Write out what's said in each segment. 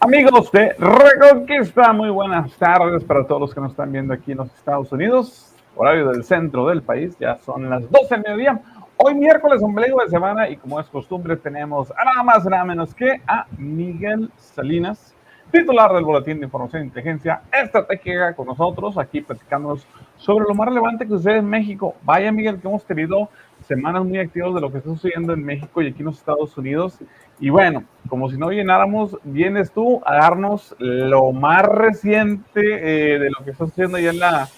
Amigos de Reconquista, muy buenas tardes para todos los que nos están viendo aquí en los Estados Unidos, horario del centro del país, ya son las 12 del mediodía, hoy miércoles, ombligo de semana, y como es costumbre tenemos a nada más y nada menos que a Miguel Salinas, titular del Boletín de Información e Inteligencia Estratégica, con nosotros, aquí platicándonos sobre lo más relevante que sucede en México. Vaya, Miguel, que hemos tenido semanas muy activas de lo que está sucediendo en México y aquí en los Estados Unidos. Y bueno, como si no llenáramos, vienes tú a darnos lo más reciente de lo que está sucediendo allá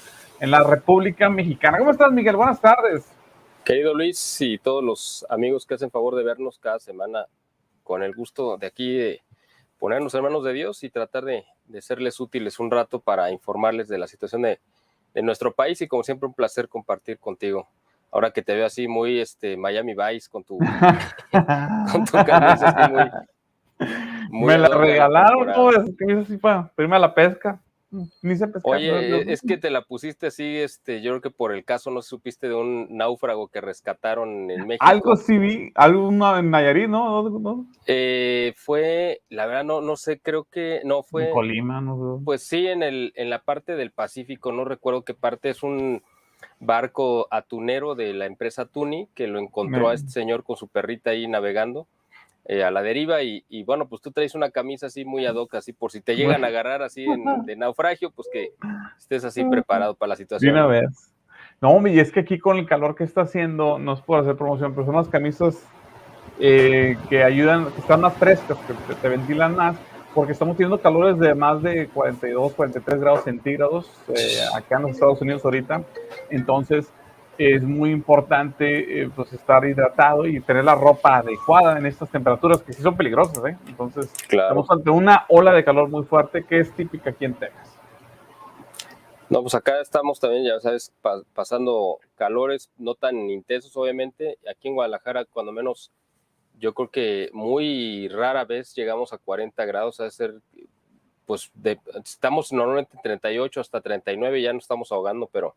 en la República Mexicana. ¿Cómo estás, Miguel? Buenas tardes. Querido Luis y todos los amigos que hacen favor de vernos cada semana, con el gusto de aquí de ponernos en manos de Dios y tratar de serles útiles un rato para informarles de la situación de nuestro país, y como siempre un placer compartir contigo. Ahora que te veo así muy Miami Vice con tu camisa así muy me la regalaron, ¿no? Es que me así para irme a la pesca. Ni sé pescar. Oye, es que te la pusiste así, yo creo que por el caso no supiste de un náufrago que rescataron en México. Algo sí vi, algo en Nayarit, ¿no? Fue, la verdad no sé, creo que no fue. En Colima, no sé. Pues sí, en la parte del Pacífico, no recuerdo qué parte, es un barco atunero de la empresa Tuni que lo encontró a este señor con su perrita ahí navegando a la deriva, y bueno, pues tú traes una camisa así muy ad hoc, así por si te llegan a agarrar así de naufragio, pues que estés así preparado para la situación. De una vez. No, y es que aquí con el calor que está haciendo, no es por hacer promoción, pero son unas camisas que ayudan, que están más frescas, que te ventilan más, porque estamos teniendo calores de más de 42, 43 grados centígrados acá en los Estados Unidos ahorita. Entonces es muy importante pues estar hidratado y tener la ropa adecuada en estas temperaturas que sí son peligrosas, ¿eh? Entonces Claro. estamos ante una ola de calor muy fuerte que es típica aquí en Texas. No, pues acá estamos también, ya sabes, pasando calores no tan intensos, obviamente. Aquí en Guadalajara, cuando menos, yo creo que muy rara vez llegamos a 40 grados, a ser, pues, estamos normalmente en 38 hasta 39, ya no estamos ahogando, pero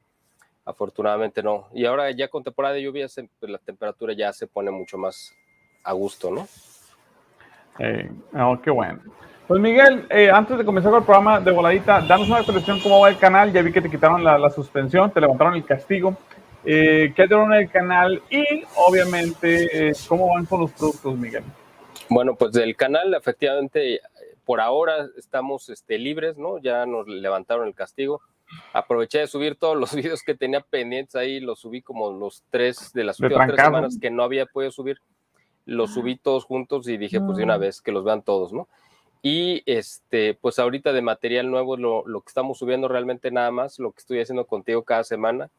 afortunadamente no. Y ahora ya con temporada de lluvias, pues, la temperatura ya se pone mucho más a gusto, ¿no? Qué bueno. Pues Miguel, antes de comenzar con el programa de voladita, danos una actualización cómo va el canal. Ya vi que te quitaron la suspensión, te levantaron el castigo. ¿Qué dieron en el canal? Y obviamente, ¿cómo van con los productos, Miguel? Bueno, pues del canal, efectivamente, por ahora estamos libres, ¿no? Ya nos levantaron el castigo. Aproveché de subir todos los videos que tenía pendientes ahí, los subí como los 3 de las últimas 3 semanas que no había podido subir. Los subí todos juntos y dije, pues de una vez, que los vean todos, ¿no? Y pues ahorita de material nuevo, lo que estamos subiendo realmente nada más, lo que estoy haciendo contigo cada semana.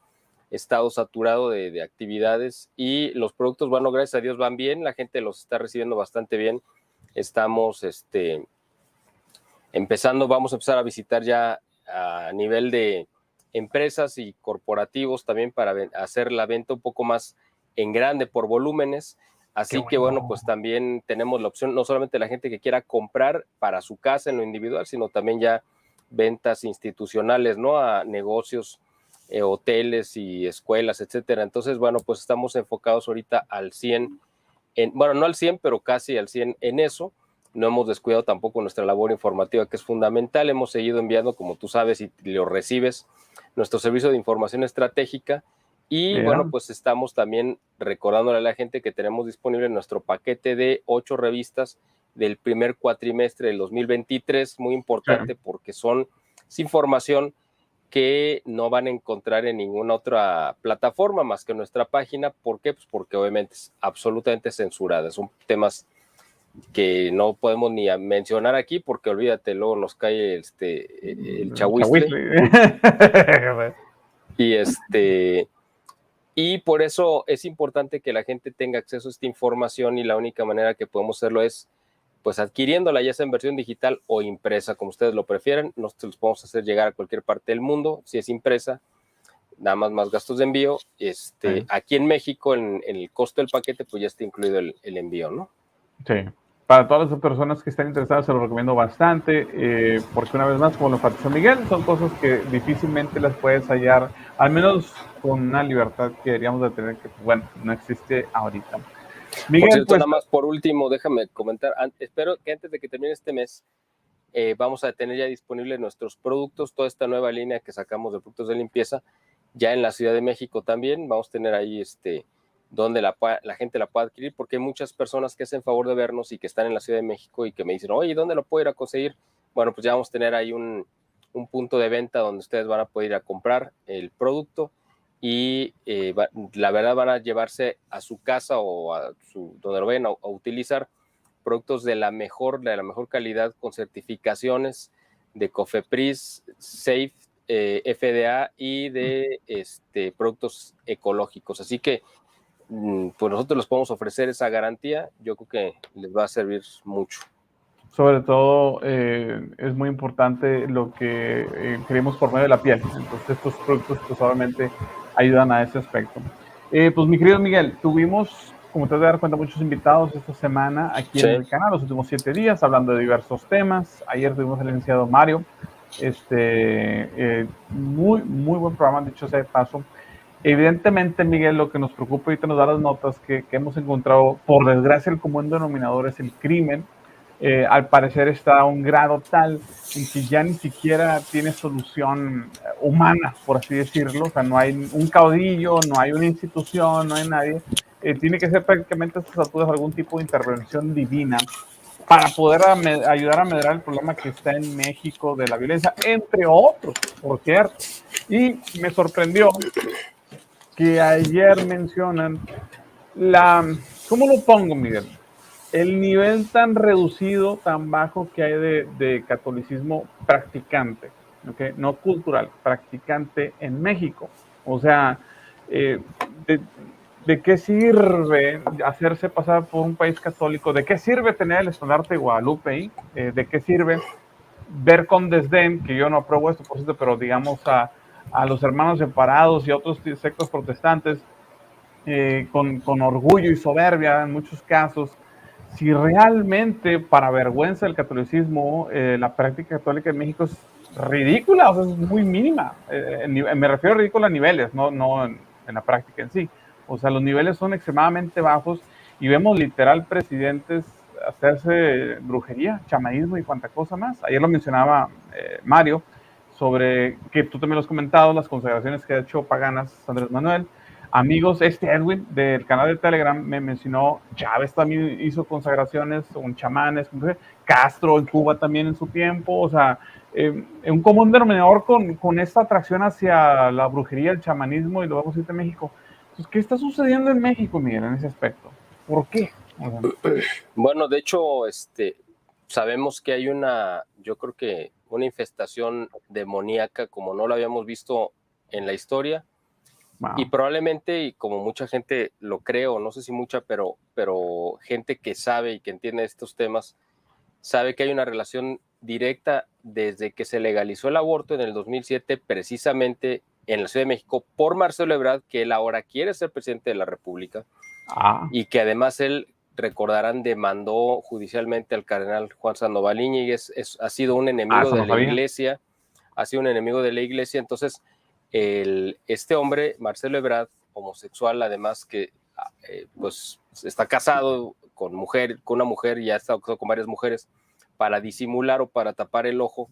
He estado saturado de actividades y los productos, bueno, gracias a Dios van bien, la gente los está recibiendo bastante bien. Estamos vamos a empezar a visitar ya a nivel de empresas y corporativos también para hacer la venta un poco más en grande por volúmenes. Así que bueno, pues también tenemos la opción, no solamente la gente que quiera comprar para su casa en lo individual, sino también ya ventas institucionales, ¿no? A negocios, hoteles y escuelas, etcétera. Entonces, bueno, pues estamos enfocados ahorita al 100, bueno, no al 100, pero casi al 100 en eso. No hemos descuidado tampoco nuestra labor informativa, que es fundamental. Hemos seguido enviando, como tú sabes y lo recibes, nuestro servicio de información estratégica. Y bueno, pues estamos también recordándole a la gente que tenemos disponible nuestro paquete de 8 revistas del primer cuatrimestre del 2023, muy importante porque es información que no van a encontrar en ninguna otra plataforma más que nuestra página. ¿Por qué? Pues porque obviamente es absolutamente censurada. Son temas que no podemos ni mencionar aquí porque olvídate, luego nos cae el chahuistle. Y por eso es importante que la gente tenga acceso a esta información, y la única manera que podemos hacerlo es pues adquiriéndola, ya sea en versión digital o impresa, como ustedes lo prefieran. Nosotros los podemos hacer llegar a cualquier parte del mundo. Si es impresa, nada más gastos de envío. Aquí en México, en el costo del paquete, pues ya está incluido el envío, ¿no? Sí. Para todas las personas que estén interesadas, se lo recomiendo bastante, porque una vez más, como lo enfatizó Miguel, son cosas que difícilmente las puedes hallar, al menos con una libertad que deberíamos de tener, que, bueno, no existe ahorita. Miguel, por cierto, pues, nada más por último, déjame comentar, espero que antes de que termine este mes, vamos a tener ya disponibles nuestros productos, toda esta nueva línea que sacamos de productos de limpieza, ya en la Ciudad de México también. Vamos a tener ahí donde la gente la pueda adquirir, porque hay muchas personas que hacen favor de vernos y que están en la Ciudad de México y que me dicen, oye, ¿dónde lo puedo ir a conseguir? Bueno, pues ya vamos a tener ahí un punto de venta donde ustedes van a poder ir a comprar el producto y la verdad van a llevarse a su casa o donde lo vayan a utilizar productos de la mejor calidad, con certificaciones de COFEPRIS, SAFE, FDA y de productos ecológicos. Así que pues nosotros les podemos ofrecer esa garantía. Yo creo que les va a servir mucho. Sobre todo es muy importante lo que queremos por medio de la piel. Entonces estos productos pues obviamente ayudan a ese aspecto. Pues mi querido Miguel, tuvimos, como te vas a dar cuenta, muchos invitados esta semana aquí en el canal, los últimos 7 días, hablando de diversos temas. Ayer tuvimos al licenciado Mario, muy buen programa, dicho sea de paso. Evidentemente, Miguel, lo que nos preocupa, ahorita nos da las notas que hemos encontrado, por desgracia, el común denominador es el crimen. Al parecer está a un grado tal en que ya ni siquiera tiene solución humana, por así decirlo. O sea, no hay un caudillo, no hay una institución, no hay nadie. Tiene que ser prácticamente a estas alturas algún tipo de intervención divina para poder ayudar a medrar el problema que está en México de la violencia, entre otros, por cierto. Y me sorprendió que ayer mencionan ¿cómo lo pongo, Miguel? El nivel tan reducido, tan bajo que hay de catolicismo practicante, ¿okay? No cultural, practicante en México. O sea, ¿de qué sirve hacerse pasar por un país católico? ¿De qué sirve tener el estandarte de Guadalupe ahí? ¿De qué sirve ver con desdén, que yo no apruebo esto, por cierto, pero digamos a los hermanos separados y otros sectos protestantes con orgullo y soberbia en muchos casos? Si realmente, para vergüenza del catolicismo, la práctica católica en México es ridícula, o sea, es muy mínima. Me refiero a ridícula a niveles, no en la práctica en sí. O sea, los niveles son extremadamente bajos y vemos literal presidentes hacerse brujería, chamanismo y cuanta cosa más. Ayer lo mencionaba Mario, sobre que tú también lo has comentado, las consagraciones que ha hecho paganas Andrés Manuel. Amigos, Edwin del canal de Telegram me mencionó, Chávez también hizo consagraciones, un chamanes, Castro en Cuba también en su tiempo. O sea, un común denominador con esta atracción hacia la brujería, el chamanismo, y lo vamos a ir de México. Entonces, ¿qué está sucediendo en México, Miguel, en ese aspecto? ¿Por qué? Bueno, de hecho, sabemos que hay yo creo que una infestación demoníaca como no lo habíamos visto en la historia. Wow. Y probablemente, y como mucha gente lo cree, o no sé si mucha, pero gente que sabe y que entiende estos temas, sabe que hay una relación directa desde que se legalizó el aborto en el 2007, precisamente en la Ciudad de México, por Marcelo Ebrard, que él ahora quiere ser presidente de la República, y que además él, recordarán, demandó judicialmente al cardenal Juan Sandoval Íñiguez. Ha sido un enemigo de la Iglesia, entonces este hombre, Marcelo Ebrard, homosexual, además que pues está casado con una mujer y ha estado casado con varias mujeres para disimular o para tapar el ojo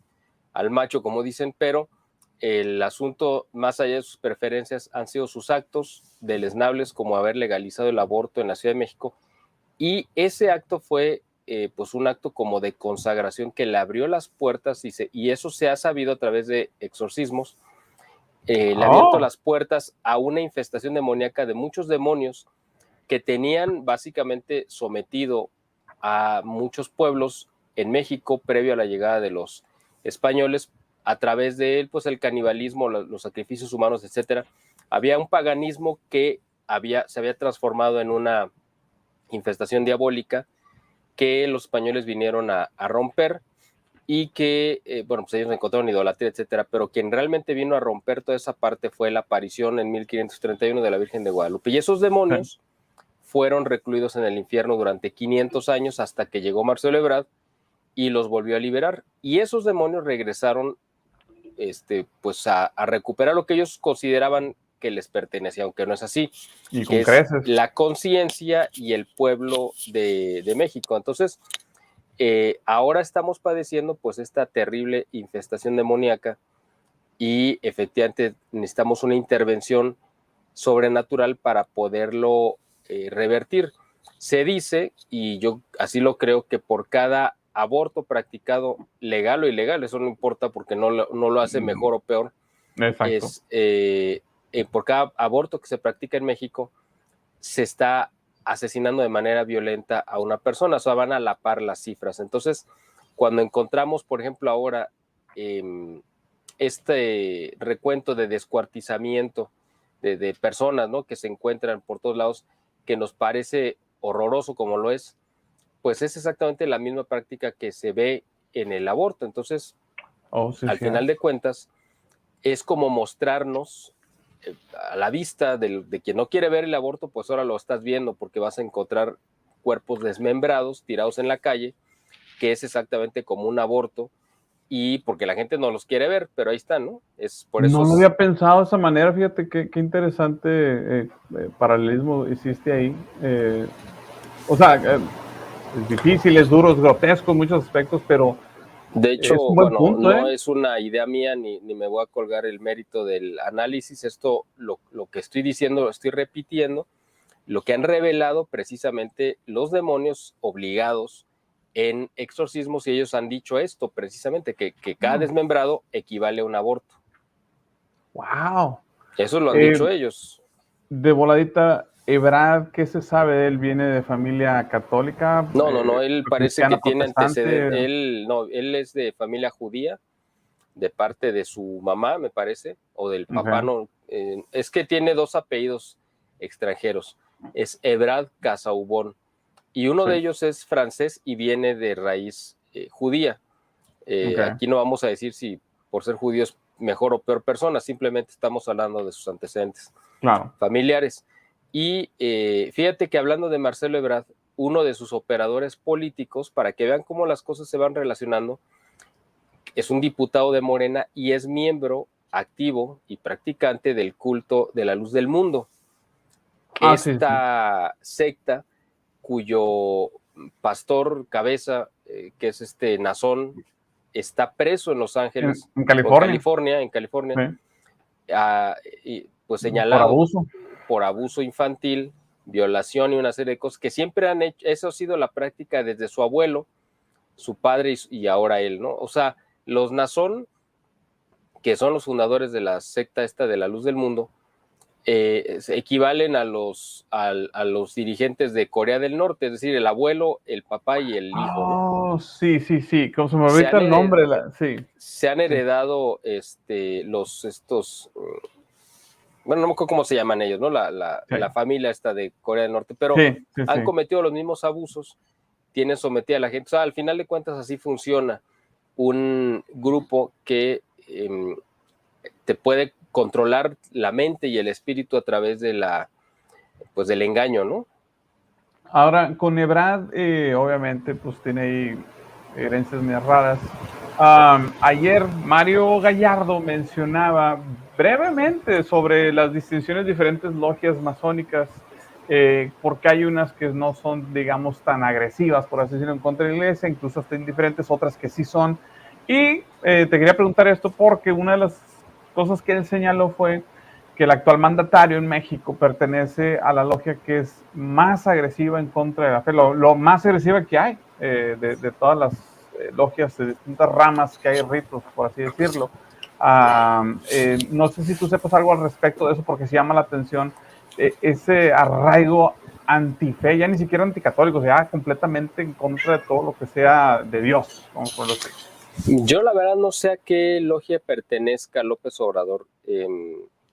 al macho, como dicen, pero el asunto, más allá de sus preferencias, han sido sus actos deleznables, como haber legalizado el aborto en la Ciudad de México, y ese acto fue pues un acto como de consagración que le abrió las puertas, y eso se ha sabido a través de exorcismos. Le ha abierto las puertas a una infestación demoníaca de muchos demonios que tenían básicamente sometido a muchos pueblos en México previo a la llegada de los españoles, a través de él, pues el canibalismo, los sacrificios humanos, etcétera. Había un paganismo que se había transformado en una infestación diabólica que los españoles vinieron a romper, y que, bueno, pues ellos encontraron idolatría, etcétera, pero quien realmente vino a romper toda esa parte fue la aparición en 1531 de la Virgen de Guadalupe. Y esos demonios fueron recluidos en el infierno durante 500 años hasta que llegó Marcelo Ebrard y los volvió a liberar. Y esos demonios regresaron pues a recuperar lo que ellos consideraban que les pertenecía, aunque no es así, y que es la conciencia y el pueblo de México. Entonces, ahora estamos padeciendo pues esta terrible infestación demoníaca y efectivamente necesitamos una intervención sobrenatural para poderlo revertir. Se dice, y yo así lo creo, que por cada aborto practicado, legal o ilegal, eso no importa porque no lo hace mejor o peor, Exacto. Por cada aborto que se practica en México, se está asesinando de manera violenta a una persona, o sea, van a la par las cifras. Entonces, cuando encontramos, por ejemplo, ahora este recuento de descuartizamiento de personas, ¿no?, que se encuentran por todos lados, que nos parece horroroso como lo es, pues es exactamente la misma práctica que se ve en el aborto. Entonces, al final de cuentas, es como mostrarnos a la vista de quien no quiere ver el aborto, pues ahora lo estás viendo porque vas a encontrar cuerpos desmembrados tirados en la calle, que es exactamente como un aborto, y porque la gente no los quiere ver, pero ahí están, ¿no? Es por eso. No lo había pensado de esa manera, fíjate qué interesante paralelismo hiciste ahí. O sea, es difícil, es duro, es grotesco en muchos aspectos, pero de hecho, es un buen punto, no es una idea mía ni me voy a colgar el mérito del análisis. Esto, lo que estoy diciendo, lo estoy repitiendo, lo que han revelado precisamente los demonios obligados en exorcismos, y ellos han dicho esto precisamente, que cada desmembrado equivale a un aborto. ¡Wow! Eso lo han dicho ellos. De voladita, Ebrard, ¿qué se sabe de él? ¿Viene de familia católica? No, él parece que tiene antecedentes. Él es de familia judía, de parte de su mamá, me parece, o del papá, no. Es que tiene dos apellidos extranjeros. Es Ebrard Casaubon. Y uno de ellos es francés y viene de raíz judía. Aquí no vamos a decir si por ser judío es mejor o peor persona, simplemente estamos hablando de sus antecedentes familiares. Y fíjate que hablando de Marcelo Ebrard, uno de sus operadores políticos, para que vean cómo las cosas se van relacionando, es un diputado de Morena y es miembro activo y practicante del culto de la luz del mundo. Esta secta, cuyo pastor cabeza, que es Nazón, está preso en Los Ángeles, en California, y pues señalado por abuso infantil, violación y una serie de cosas que siempre han hecho. Eso ha sido la práctica desde su abuelo, su padre y ahora él, ¿no? O sea, los Nazón, que son los fundadores de la secta esta de la luz del mundo, equivalen a los dirigentes de Corea del Norte, es decir, el abuelo, el papá y el hijo, ¿no? Sí, como se me olvida el nombre. Se han heredado bueno, no me acuerdo cómo se llaman ellos, ¿no? La familia esta de Corea del Norte, pero han cometido los mismos abusos, tienen sometida a la gente. O sea, al final de cuentas así funciona un grupo que te puede controlar la mente y el espíritu a través de del engaño, ¿no? Ahora, con Ebrard, obviamente, pues tiene ahí herencias muy raras. Ayer Mario Gallardo mencionaba brevemente sobre las distinciones de diferentes logias masónicas, porque hay unas que no son, digamos, tan agresivas, por así decirlo, en contra de la iglesia, incluso hasta indiferentes, otras que sí son. Y te quería preguntar esto porque una de las cosas que él señaló fue que el actual mandatario en México pertenece a la logia que es más agresiva en contra de la fe, lo más agresiva que hay de todas las logias de distintas ramas que hay, ritos, por así decirlo. No sé si tú sepas algo al respecto de eso, porque se llama la atención ese arraigo antife, ya ni siquiera anticatólico, ya completamente en contra de todo lo que sea de Dios, vamos a ponerlo así. Yo la verdad no sé a qué logia pertenezca López Obrador,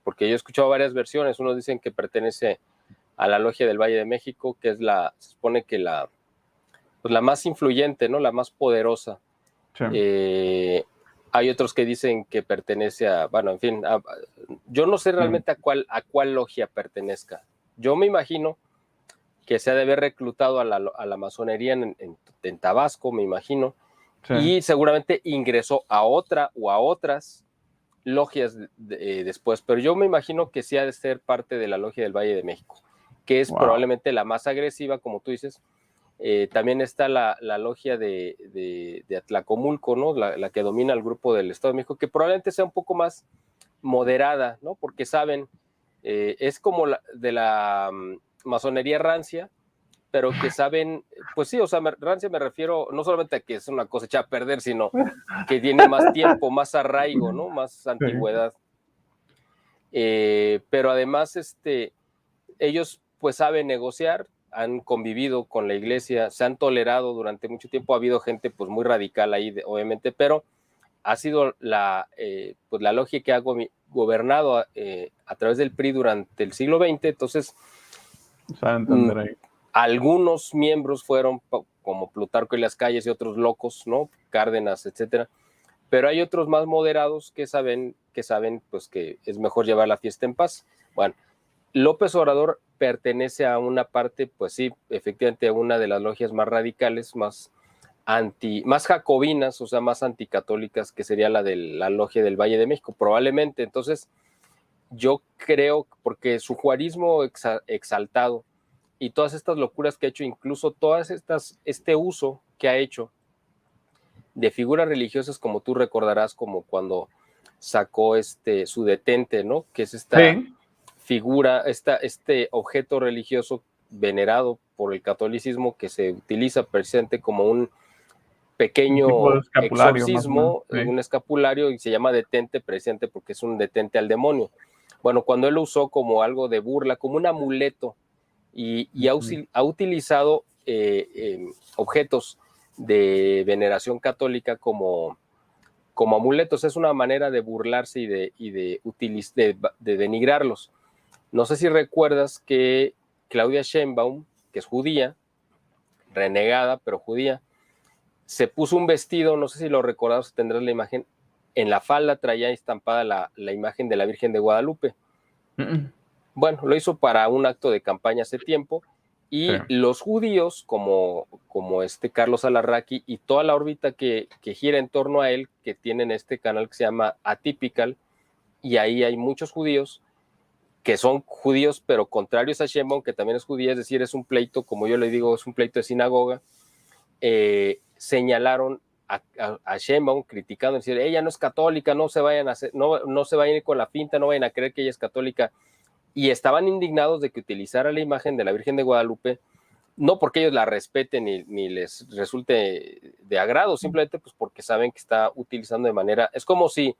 porque yo he escuchado varias versiones. Unos dicen que pertenece a la logia del Valle de México, que es se supone que la más influyente, ¿no? La más poderosa. Sí. Hay otros que dicen que pertenece bueno, en fin, yo no sé realmente a cuál logia pertenezca. Yo me imagino que se ha de haber reclutado a la masonería en Tabasco, me imagino, y seguramente ingresó a otra o a otras logias después, pero yo me imagino que sí ha de ser parte de la logia del Valle de México, que es probablemente la más agresiva, como tú dices, También está la logia de Atlacomulco, ¿no? La que domina el grupo del Estado de México, que probablemente sea un poco más moderada, ¿no? Porque saben, es como de la masonería rancia, pero que saben, pues sí, o sea, rancia me refiero no solamente a que es una cosa echada a perder, sino que tiene más tiempo, más arraigo, ¿no? Más antigüedad. Pero además, ellos pues saben negociar, han convivido con la iglesia, se han tolerado durante mucho tiempo, ha habido gente pues muy radical ahí, obviamente, pero ha sido pues la logia que ha gobernado a través del PRI durante el siglo XX, entonces algunos miembros fueron como Plutarco y las Calles y otros locos, ¿no? Cárdenas, etcétera, pero hay otros más moderados que saben pues que es mejor llevar la fiesta en paz. Bueno, López Obrador pertenece a una parte, pues sí, efectivamente a una de las logias más radicales, más jacobinas, o sea, más anticatólicas, que sería la de la logia del Valle de México, probablemente. Entonces, yo creo, porque su juarismo exaltado y todas estas locuras que ha hecho, incluso este uso que ha hecho de figuras religiosas, como tú recordarás, como cuando sacó su detente, ¿no? Que es esta figura, este objeto religioso venerado por el catolicismo que se utiliza precisamente como un pequeño exorcismo, un escapulario, y se llama detente precisamente porque es un detente al demonio. Bueno, cuando él lo usó como algo de burla, como un amuleto, y ha utilizado objetos de veneración católica como amuletos, es una manera de burlarse y de denigrarlos. No sé si recuerdas que Claudia Sheinbaum, que es judía, renegada, pero judía, se puso un vestido, no sé si lo recordás, tendrás la imagen, en la falda traía estampada la imagen de la Virgen de Guadalupe. Bueno, lo hizo para un acto de campaña hace tiempo, y los judíos, como Carlos Alarraqui y toda la órbita que gira en torno a él, que tienen este canal que se llama Atypical, y ahí hay muchos judíos que son judíos, pero contrarios a Sheinbaum, que también es judía, es decir, es un pleito, como yo le digo, es un pleito de sinagoga. Señalaron a Sheinbaum criticando, decir, ella no es católica, no se vayan a ir con la finta, no vayan a creer que ella es católica, y estaban indignados de que utilizara la imagen de la Virgen de Guadalupe, no porque ellos la respeten ni les resulte de agrado, simplemente pues porque saben que está utilizando de manera, es como si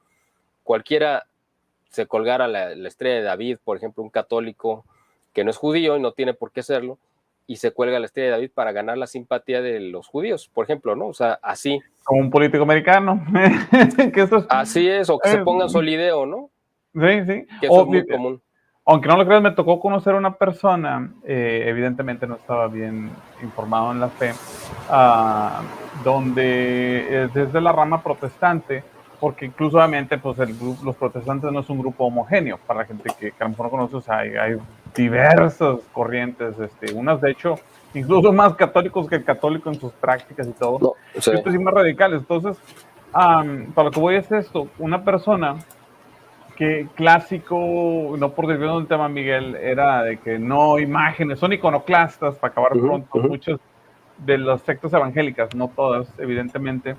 cualquiera se colgara la estrella de David, por ejemplo, un católico que no es judío y no tiene por qué serlo, y se cuelga la estrella de David para ganar la simpatía de los judíos, por ejemplo, ¿no? O sea, así. Como un político americano. Así es, o que se pongan solideo, ¿no? Sí, sí. Que eso es muy común. Aunque no lo creas, me tocó conocer a una persona, evidentemente no estaba bien informado en la fe, donde es desde la rama protestante, porque incluso obviamente pues los protestantes no es un grupo homogéneo, para la gente que a lo mejor no conoce, o sea, hay diversas corrientes, unas de hecho incluso más católicos que católicos en sus prácticas y todo, no, sí. Y otros sí más radicales. Entonces, para lo que voy es esto, una persona que clásico, no por desviar del tema, Miguel, era de que no imágenes, son iconoclastas para acabar pronto, muchas de las sectas evangélicas, no todas, evidentemente.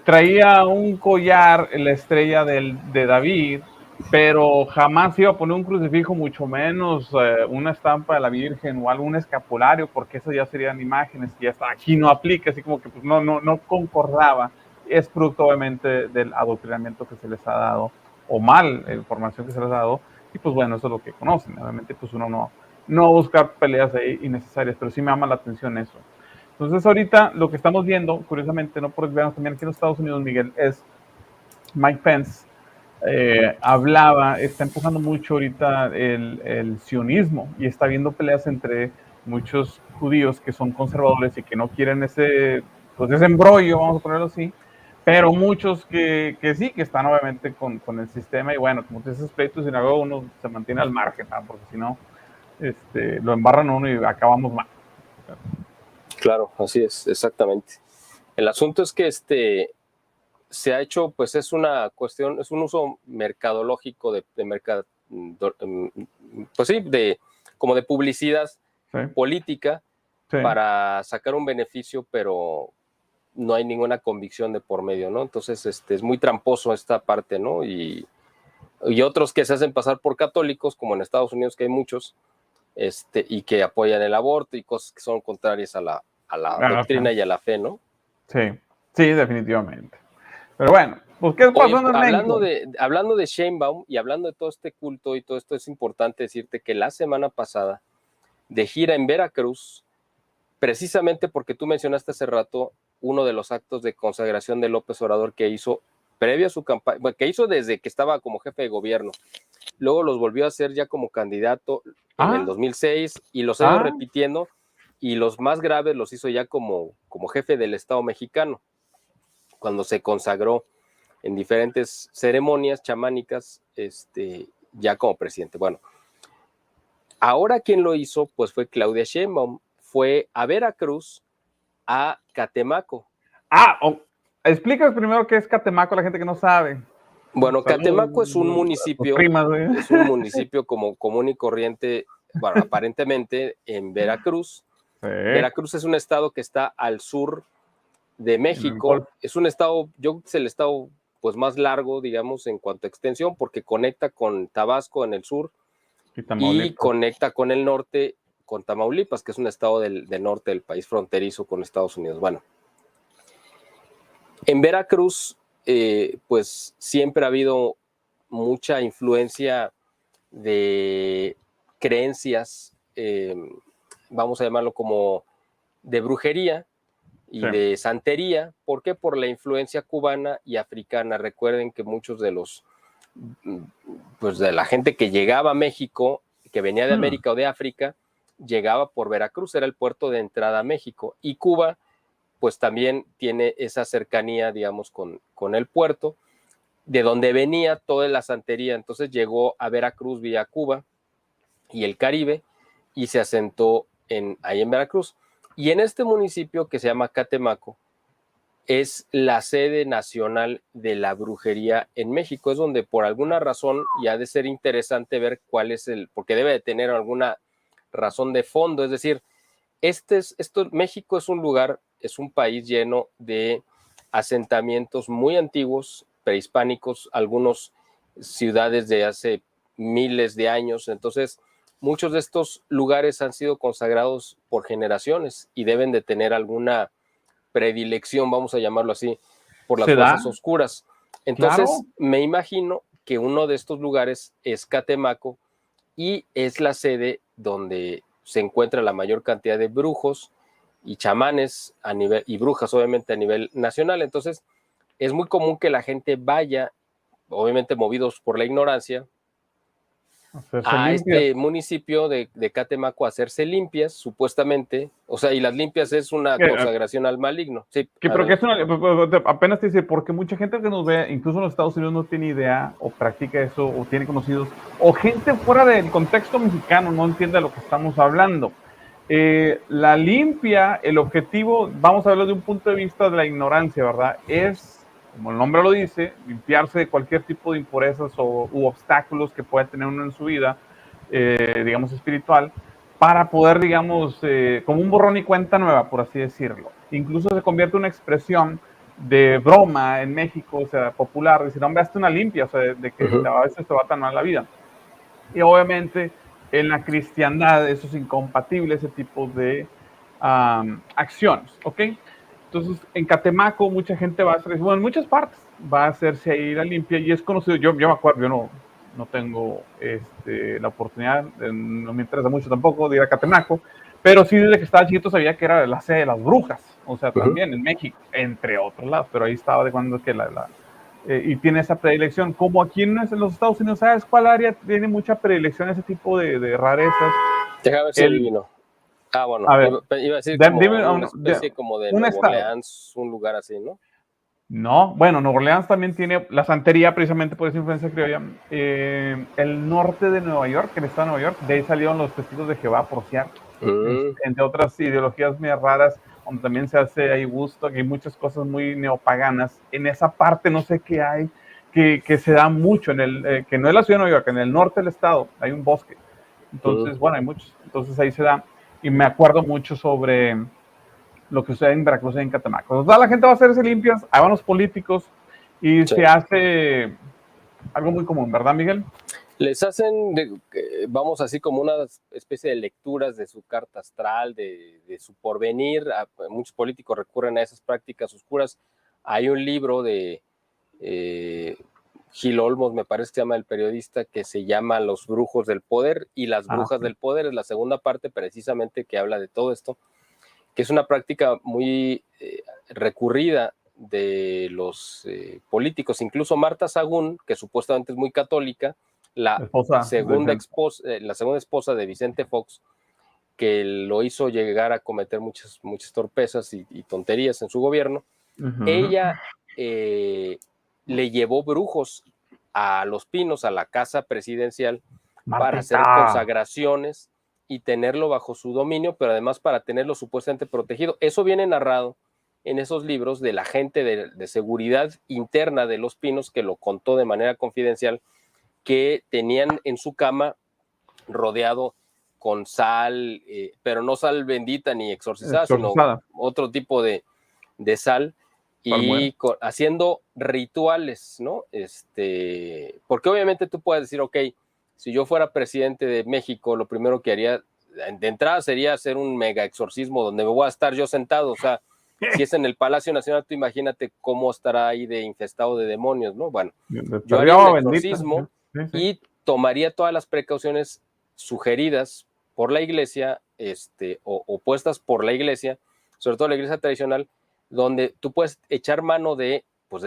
Traía un collar, la estrella de David, pero jamás iba a poner un crucifijo, mucho menos una estampa de la Virgen o algún escapulario, porque eso ya serían imágenes que ya está, aquí no aplica, así como que pues, no concordaba. Es producto obviamente del adoctrinamiento que se les ha dado, o mal información que se les ha dado, y pues bueno, eso es lo que conocen. Obviamente pues uno no busca peleas ahí innecesarias, pero sí me llama la atención eso. Entonces ahorita lo que estamos viendo, curiosamente, no por desviarnos también aquí en los Estados Unidos, Miguel, es Mike Pence está empujando mucho ahorita el sionismo y está viendo peleas entre muchos judíos que son conservadores y que no quieren ese embrollo, vamos a ponerlo así, pero muchos que sí, que están obviamente con el sistema, y bueno, como tú dices, pleitos y luego uno se mantiene al margen, ¿no? Porque si no, lo embarran uno y acabamos mal. Claro, así es, exactamente. El asunto es que se ha hecho, pues es una cuestión, es un uso mercadológico pues sí, como de publicidad política, Sí. para sacar un beneficio, pero no hay ninguna convicción de por medio, ¿no? Entonces, es muy tramposo esta parte, ¿no? Y otros que se hacen pasar por católicos, como en Estados Unidos, que hay muchos, y que apoyan el aborto y cosas que son contrarias a la doctrina y a la fe, ¿no? Sí, sí, definitivamente. Pero bueno, pues ¿qué pasó en hablando México? hablando de Sheinbaum y hablando de todo este culto y todo esto, es importante decirte que la semana pasada, de gira en Veracruz, precisamente porque tú mencionaste hace rato uno de los actos de consagración de López Obrador que hizo previo a su campaña, bueno, que hizo desde que estaba como jefe de gobierno, luego los volvió a hacer ya como candidato en el 2006 y los ha ido repitiendo, y los más graves los hizo ya como jefe del Estado mexicano, cuando se consagró en diferentes ceremonias chamánicas, ya como presidente. Bueno, ahora quien lo hizo, pues fue Claudia Sheinbaum, fue a Veracruz, a Catemaco. Explícanos primero qué es Catemaco a la gente que no sabe. Bueno, Catemaco es un municipio, es un municipio como común y corriente, bueno, aparentemente en Veracruz. Sí. Veracruz es un estado que está al sur de México, es un estado, yo creo que es el estado pues más largo, digamos, en cuanto a extensión, porque conecta con Tabasco en el sur y conecta con el norte, con Tamaulipas, que es un estado del norte del país, fronterizo con Estados Unidos. Bueno, en Veracruz, pues siempre ha habido mucha influencia de creencias, vamos a llamarlo como de brujería y de santería. ¿Por qué? Por la influencia cubana y africana. Recuerden que muchos de de la gente que llegaba a México, que venía de América o de África, llegaba por Veracruz, era el puerto de entrada a México, y Cuba pues también tiene esa cercanía, digamos, con el puerto, de donde venía toda la santería. Entonces llegó a Veracruz vía Cuba y el Caribe y se asentó ahí en Veracruz. Y en este municipio que se llama Catemaco, es la sede nacional de la brujería en México. Es donde por alguna razón, y ha de ser interesante ver cuál es porque debe de tener alguna razón de fondo, es decir, México es un lugar, es un país lleno de asentamientos muy antiguos, prehispánicos, algunos ciudades de hace miles de años. Entonces, muchos de estos lugares han sido consagrados por generaciones y deben de tener alguna predilección, vamos a llamarlo así, por las fuerzas oscuras. Entonces, me imagino que uno de estos lugares es Catemaco y es la sede donde se encuentra la mayor cantidad de brujos y chamanes y brujas, obviamente, a nivel nacional. Entonces, es muy común que la gente vaya, obviamente movidos por la ignorancia, a este municipio de Catemaco a hacerse limpias, supuestamente. O sea, y las limpias es una consagración al maligno. Sí, pero que es apenas te dice, porque mucha gente que nos ve, incluso en los Estados Unidos, no tiene idea o practica eso o tiene conocidos, o gente fuera del contexto mexicano no entiende lo que estamos hablando. La limpia, el objetivo, vamos a verlo de un punto de vista de la ignorancia, ¿verdad? Es, como el nombre lo dice, limpiarse de cualquier tipo de impurezas u obstáculos que pueda tener uno en su vida, digamos, espiritual, para poder, digamos, como un borrón y cuenta nueva, por así decirlo. Incluso se convierte en una expresión de broma en México, o sea, popular, decir, hombre, hazte una limpia, o sea, de que a veces te va tan mal la vida. Y obviamente en la cristiandad eso es incompatible, ese tipo de acciones, ¿ok? Entonces, en Catemaco mucha gente va a hacer, bueno, en muchas partes va a hacerse ahí la limpia y es conocido, yo me acuerdo, yo no tengo la oportunidad, no me interesa mucho tampoco de ir a Catemaco, pero sí desde que estaba chiquito sabía que era la sede de las brujas, o sea, también en México, entre otros lados, pero ahí estaba de cuando que y tiene esa predilección. Como aquí en los Estados Unidos, ¿sabes cuál área tiene mucha predilección ese tipo de rarezas? Déjame ver si adivino. Bueno, a ver, iba a decir como una especie como de Nueva Orleans, un lugar así, ¿no? No, bueno, Nueva Orleans también tiene la santería precisamente por esa influencia criolla. El norte de Nueva York, el estado de Nueva York, de ahí salieron los testigos de Jehová, por cierto. Entre otras ideologías muy raras, donde también se hace ahí gusto, que hay muchas cosas muy neopaganas. En esa parte no sé qué hay, que se da mucho, que no es la ciudad de Nueva York, en el norte del estado hay un bosque. Entonces, bueno, hay muchos. Entonces ahí se da. y me acuerdo mucho sobre lo que sucede en Veracruz y en Catemaco. Toda la gente va a hacerse limpias, ahí van los políticos y Sí. se hace algo muy común, ¿verdad, Miguel? Les hacen, vamos así como una especie de lecturas de su carta astral, de su porvenir. Muchos políticos recurren a esas prácticas oscuras. Hay un libro de Gil Olmos, me parece que se llama el periodista, que se llama Los brujos del poder y las brujas del poder. Es la segunda parte precisamente que habla de todo esto, que es una práctica muy recurrida de los políticos. Incluso Marta Sagún, que supuestamente es muy católica, la segunda esposa de Vicente Fox, que lo hizo llegar a cometer muchas torpezas y tonterías en su gobierno, ella le llevó brujos a Los Pinos, a la casa presidencial, para hacer consagraciones y tenerlo bajo su dominio, pero además para tenerlo supuestamente protegido. Eso viene narrado en esos libros de la gente de seguridad interna de Los Pinos, que lo contó de manera confidencial, que tenían en su cama rodeado con sal, pero no sal bendita ni exorcizada, sino otro tipo de sal, y haciendo rituales, ¿no? Porque obviamente tú puedes decir, ok, si yo fuera presidente de México, lo primero que haría de entrada sería hacer un mega exorcismo donde me voy a estar yo sentado. O sea, si es en el Palacio Nacional, tú imagínate cómo estará ahí de infestado de demonios, ¿no? Bueno, yo haría un exorcismo y tomaría todas las precauciones sugeridas por la iglesia, o puestas por la iglesia, sobre todo la iglesia tradicional, donde tú puedes echar mano de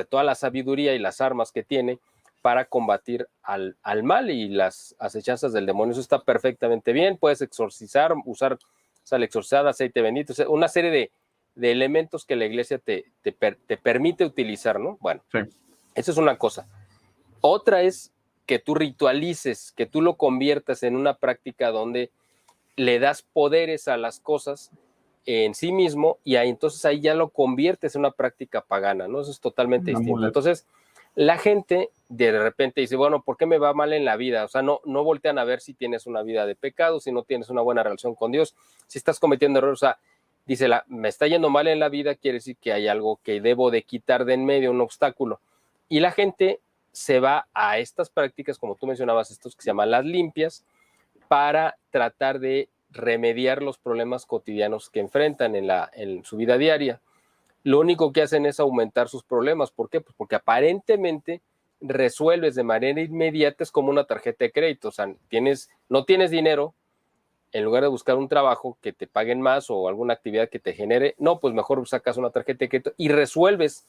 toda la sabiduría y las armas que tiene para combatir al mal y las acechanzas del demonio. Eso está perfectamente bien. Puedes exorcizar, usar sal exorcizada, aceite bendito, una serie de elementos que la iglesia te permite utilizar, ¿no? Bueno, esa es una cosa. Otra es que tú ritualices, que tú lo conviertas en una práctica donde le das poderes a las cosas en sí mismo, y entonces ahí ya lo conviertes en una práctica pagana, ¿no? Eso es totalmente distinto. Entonces, la gente de repente dice, bueno, ¿por qué me va mal en la vida? O sea, no voltean a ver si tienes una vida de pecado, si no tienes una buena relación con Dios, si estás cometiendo errores. O sea, dice, me está yendo mal en la vida, quiere decir que hay algo que debo de quitar de en medio, un obstáculo. Y la gente se va a estas prácticas, como tú mencionabas, estos que se llaman las limpias, para tratar de remediar los problemas cotidianos que enfrentan en su vida diaria. Lo único que hacen es aumentar sus problemas. ¿Por qué? Pues porque aparentemente resuelves de manera inmediata, es como una tarjeta de crédito. O sea, no tienes dinero, en lugar de buscar un trabajo que te paguen más o alguna actividad que te genere, no, pues mejor sacas una tarjeta de crédito y resuelves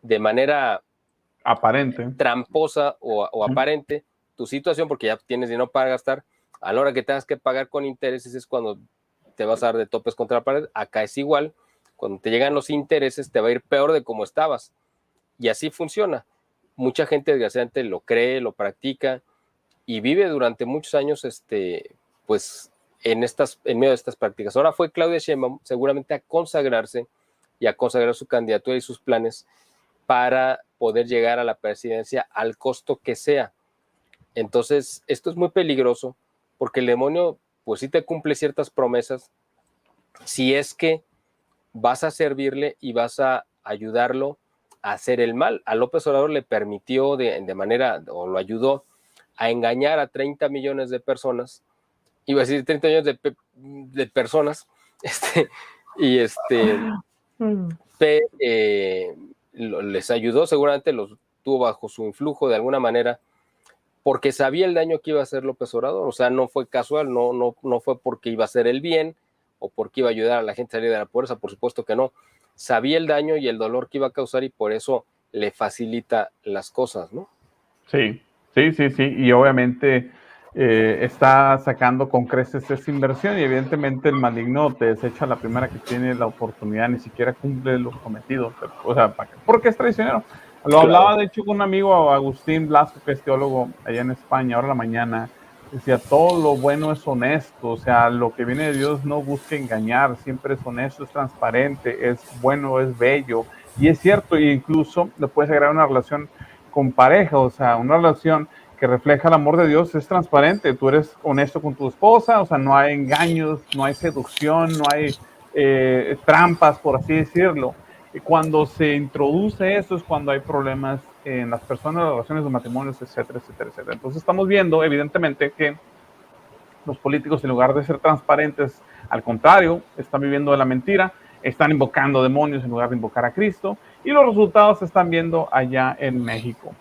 de manera aparente, tramposa o aparente tu situación, porque ya tienes dinero para gastar. A la hora que tengas que pagar con intereses es cuando te vas a dar de topes contra la pared. Acá es igual, cuando te llegan los intereses te va a ir peor de como estabas, y así funciona. Mucha gente desgraciadamente lo cree, lo practica y vive durante muchos años pues en medio de estas prácticas. Ahora fue Claudia Sheinbaum seguramente a consagrarse y a consagrar su candidatura y sus planes para poder llegar a la presidencia al costo que sea. Entonces, esto es muy peligroso porque el demonio, pues sí te cumple ciertas promesas si es que vas a servirle y vas a ayudarlo a hacer el mal. A López Obrador le permitió de manera, o lo ayudó a engañar a 30 millones de personas, iba a decir 30 millones de personas, y les ayudó, seguramente los tuvo bajo su influjo de alguna manera, porque sabía el daño que iba a hacer López Obrador. O sea, no fue casual, no fue porque iba a hacer el bien o porque iba a ayudar a la gente a salir de la pobreza, por supuesto que no. Sabía el daño y el dolor que iba a causar y por eso le facilita las cosas, ¿no? Sí, y obviamente está sacando con creces esa inversión y evidentemente el maligno te desecha la primera que tiene la oportunidad, ni siquiera cumple los cometidos, o sea, porque es traicionero. Lo hablaba de hecho con un amigo, Agustín Blasco, que es teólogo allá en España, ahora en la mañana, decía, todo lo bueno es honesto, o sea, lo que viene de Dios no busca engañar, siempre es honesto, es transparente, es bueno, es bello, y es cierto, e incluso le puedes agregar una relación con pareja, o sea, una relación que refleja el amor de Dios es transparente. Tú eres honesto con tu esposa, o sea, no hay engaños, no hay seducción, no hay trampas, por así decirlo. Y cuando se introduce eso es cuando hay problemas en las personas, las relaciones de matrimonios, etcétera, etcétera, etcétera. Entonces estamos viendo, evidentemente, que los políticos, en lugar de ser transparentes, al contrario, están viviendo de la mentira, están invocando demonios en lugar de invocar a Cristo, y los resultados se están viendo allá en México.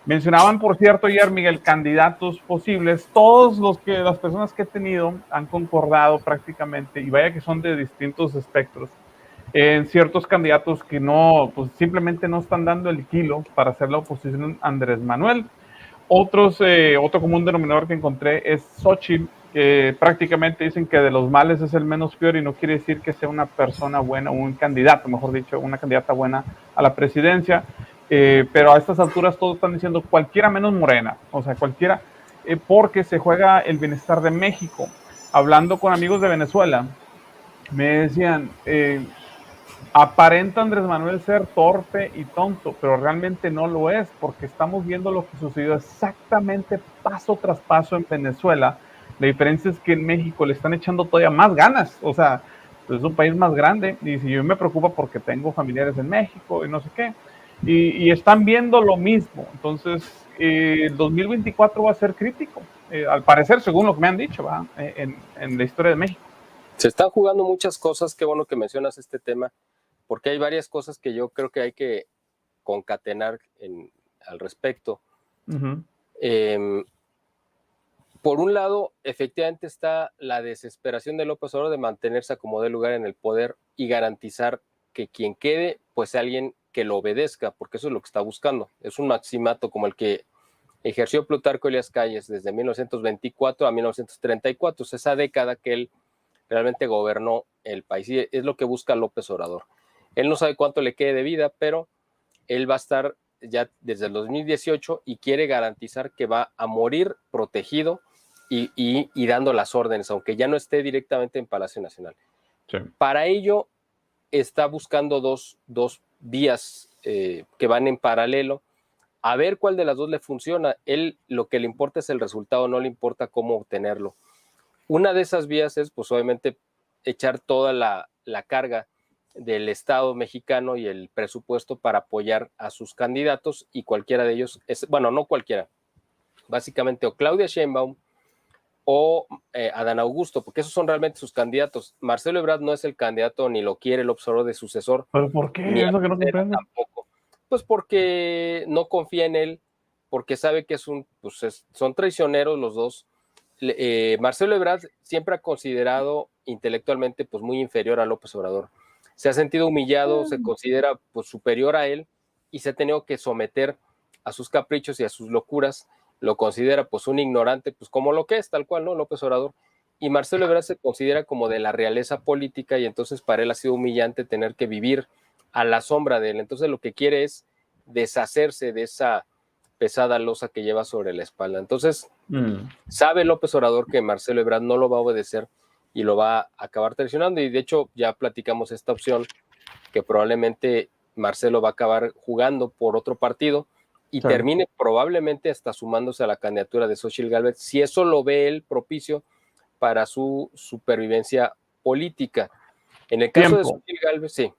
Mencionaban, por cierto, ayer, Miguel, candidatos posibles. Todos las personas que he tenido han concordado prácticamente, y vaya que son de distintos espectros, en ciertos candidatos que no, pues simplemente no están dando el kilo para hacer la oposición a Andrés Manuel. Otro común denominador que encontré es Xochitl, que prácticamente dicen que de los males es el menos peor y no quiere decir que sea una persona buena, un candidato, mejor dicho, una candidata buena a la presidencia. Pero a estas alturas todos están diciendo cualquiera menos Morena, o sea, cualquiera, porque se juega el bienestar de México. Hablando con amigos de Venezuela, me decían, aparenta Andrés Manuel ser torpe y tonto, pero realmente no lo es, porque estamos viendo lo que sucedió exactamente paso tras paso en Venezuela. La diferencia es que en México le están echando todavía más ganas, o sea, es un país más grande, y si yo me preocupa porque tengo familiares en México y no sé qué, y están viendo lo mismo. Entonces, el 2024 va a ser crítico, al parecer, según lo que me han dicho, en la historia de México. Se están jugando muchas cosas, qué bueno que mencionas este tema, porque hay varias cosas que yo creo que hay que concatenar al respecto. Uh-huh. Por un lado, efectivamente está la desesperación de López Obrador de mantenerse a como dé lugar en el poder y garantizar que quien quede, pues sea alguien que lo obedezca, porque eso es lo que está buscando. Es un maximato como el que ejerció Plutarco Elías Calles desde 1924 a 1934, es esa década que él realmente gobernó el país, y es lo que busca López Obrador. Él no sabe cuánto le quede de vida, pero él va a estar ya desde el 2018 y quiere garantizar que va a morir protegido y dando las órdenes, aunque ya no esté directamente en Palacio Nacional. Sí. Para ello está buscando dos vías que van en paralelo, a ver cuál de las dos le funciona. Él lo que le importa es el resultado, no le importa cómo obtenerlo. Una de esas vías es, pues obviamente, echar toda la carga del Estado mexicano y el presupuesto para apoyar a sus candidatos, y cualquiera de ellos, bueno, no cualquiera, básicamente o Claudia Sheinbaum o Adán Augusto, porque esos son realmente sus candidatos. Marcelo Ebrard no es el candidato, ni lo quiere el observador de sucesor. ¿Pero por qué? Ni es lo que no comprendo. Tampoco. Pues porque no confía en él, porque sabe que son traicioneros los dos. Marcelo Ebrard siempre ha considerado intelectualmente pues muy inferior a López Obrador. Se ha sentido humillado, se considera pues superior a él y se ha tenido que someter a sus caprichos y a sus locuras. Lo considera pues un ignorante, pues como lo que es, tal cual, ¿no? López Obrador. Y Marcelo Ebrard se considera como de la realeza política, y entonces para él ha sido humillante tener que vivir a la sombra de él. Entonces lo que quiere es deshacerse de esa pesada losa que lleva sobre la espalda. Entonces, sabe López Obrador que Marcelo Ebrard no lo va a obedecer y lo va a acabar traicionando, y de hecho ya platicamos esta opción, que probablemente Marcelo va a acabar jugando por otro partido y termine probablemente hasta sumándose a la candidatura de Xochitl Gálvez, si eso lo ve él propicio para su supervivencia política. En el caso de Xochitl Gálvez, sí.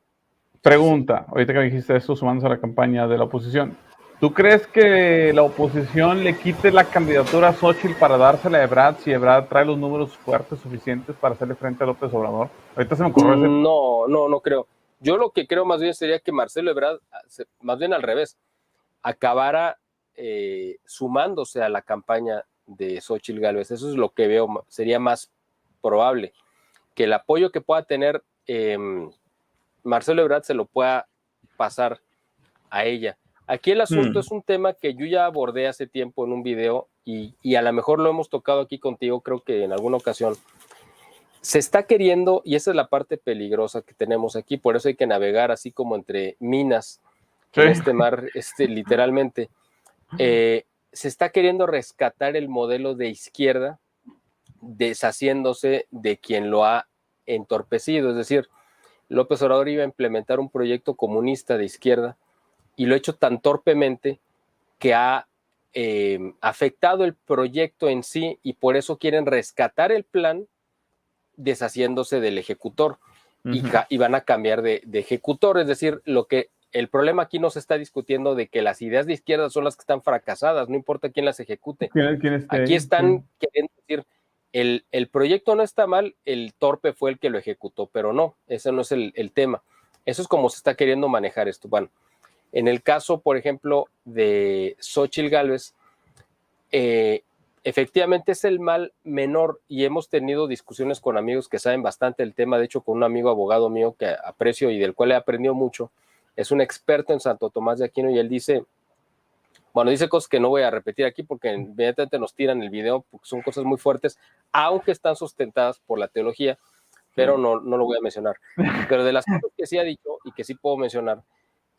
Pregunta, ahorita que dijiste eso, sumándose a la campaña de la oposición, ¿tú crees que la oposición le quite la candidatura a Xochitl para dársela a Ebrard si Ebrard trae los números fuertes suficientes para hacerle frente a López Obrador? Ahorita se me ocurrió ese... No creo. Yo lo que creo más bien sería que Marcelo Ebrard, más bien al revés, acabara sumándose a la campaña de Xochitl Gálvez. Eso es lo que veo, sería más probable, que el apoyo que pueda tener Marcelo Ebrard se lo pueda pasar a ella. Aquí el asunto es un tema que yo ya abordé hace tiempo en un video, y a lo mejor lo hemos tocado aquí contigo, creo que en alguna ocasión. Se está queriendo, y esa es la parte peligrosa que tenemos aquí, por eso hay que navegar así como entre minas en este mar, literalmente. Se está queriendo rescatar el modelo de izquierda, deshaciéndose de quien lo ha entorpecido. Es decir, López Obrador iba a implementar un proyecto comunista de izquierda y lo ha hecho tan torpemente que ha afectado el proyecto en sí y por eso quieren rescatar el plan deshaciéndose del ejecutor y van a cambiar de ejecutor. Es decir, el problema aquí no se está discutiendo de que las ideas de izquierda son las que están fracasadas, no importa quién las ejecute. Aquí están queriendo decir, el proyecto no está mal, el torpe fue el que lo ejecutó, pero no, ese no es el tema. Eso es como se está queriendo manejar esto. Bueno, en el caso, por ejemplo, de Xóchitl Gálvez, efectivamente es el mal menor y hemos tenido discusiones con amigos que saben bastante del tema. De hecho, con un amigo abogado mío que aprecio y del cual he aprendido mucho, es un experto en Santo Tomás de Aquino y él dice cosas que no voy a repetir aquí porque inmediatamente nos tiran el video porque son cosas muy fuertes, aunque están sustentadas por la teología, pero no lo voy a mencionar. Pero de las cosas que sí ha dicho y que sí puedo mencionar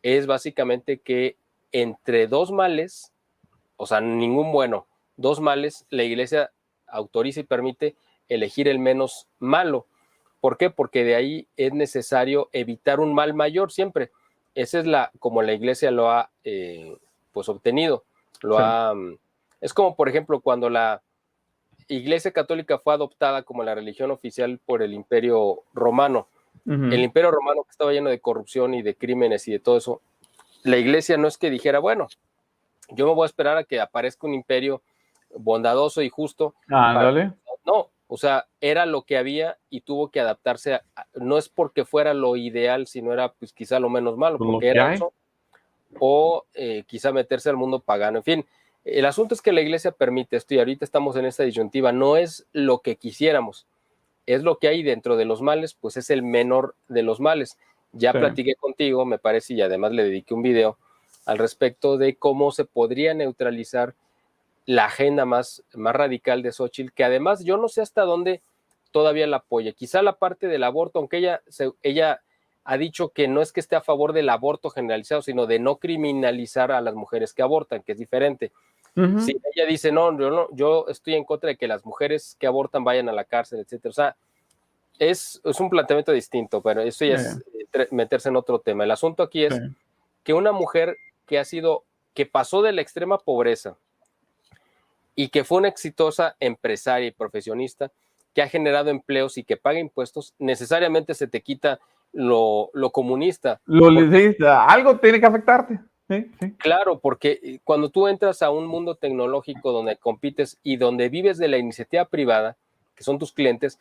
es básicamente que entre dos males, o sea, ningún bueno, dos males, la iglesia autoriza y permite elegir el menos malo. ¿Por qué? Porque de ahí es necesario evitar un mal mayor siempre. Esa es como la iglesia lo ha pues obtenido. Es como, por ejemplo, cuando la iglesia católica fue adoptada como la religión oficial por el Imperio Romano. El Imperio Romano, que estaba lleno de corrupción y de crímenes y de todo eso, la iglesia no es que dijera, bueno, yo me voy a esperar a que aparezca un imperio bondadoso y justo. No, o sea, era lo que había y tuvo que adaptarse. No es porque fuera lo ideal, sino era pues quizá lo menos malo, porque era eso, o quizá meterse al mundo pagano. En fin, el asunto es que la iglesia permite esto y ahorita estamos en esta disyuntiva. No es lo que quisiéramos, es lo que hay dentro de los males, pues es el menor de los males. Ya platiqué contigo, me parece, y además le dediqué un video al respecto de cómo se podría neutralizar la agenda más radical de Xóchitl, que además yo no sé hasta dónde todavía la apoya. Quizá la parte del aborto, aunque ella ha dicho que no es que esté a favor del aborto generalizado, sino de no criminalizar a las mujeres que abortan, que es diferente. Si ella dice, yo estoy en contra de que las mujeres que abortan vayan a la cárcel, etcétera. O sea, es un planteamiento distinto, pero eso ya es meterse en otro tema. El asunto aquí es que una mujer que pasó de la extrema pobreza y que fue una exitosa empresaria y profesionista, que ha generado empleos y que paga impuestos, necesariamente se te quita lo comunista. Algo tiene que afectarte. Claro, porque cuando tú entras a un mundo tecnológico donde compites y donde vives de la iniciativa privada, que son tus clientes,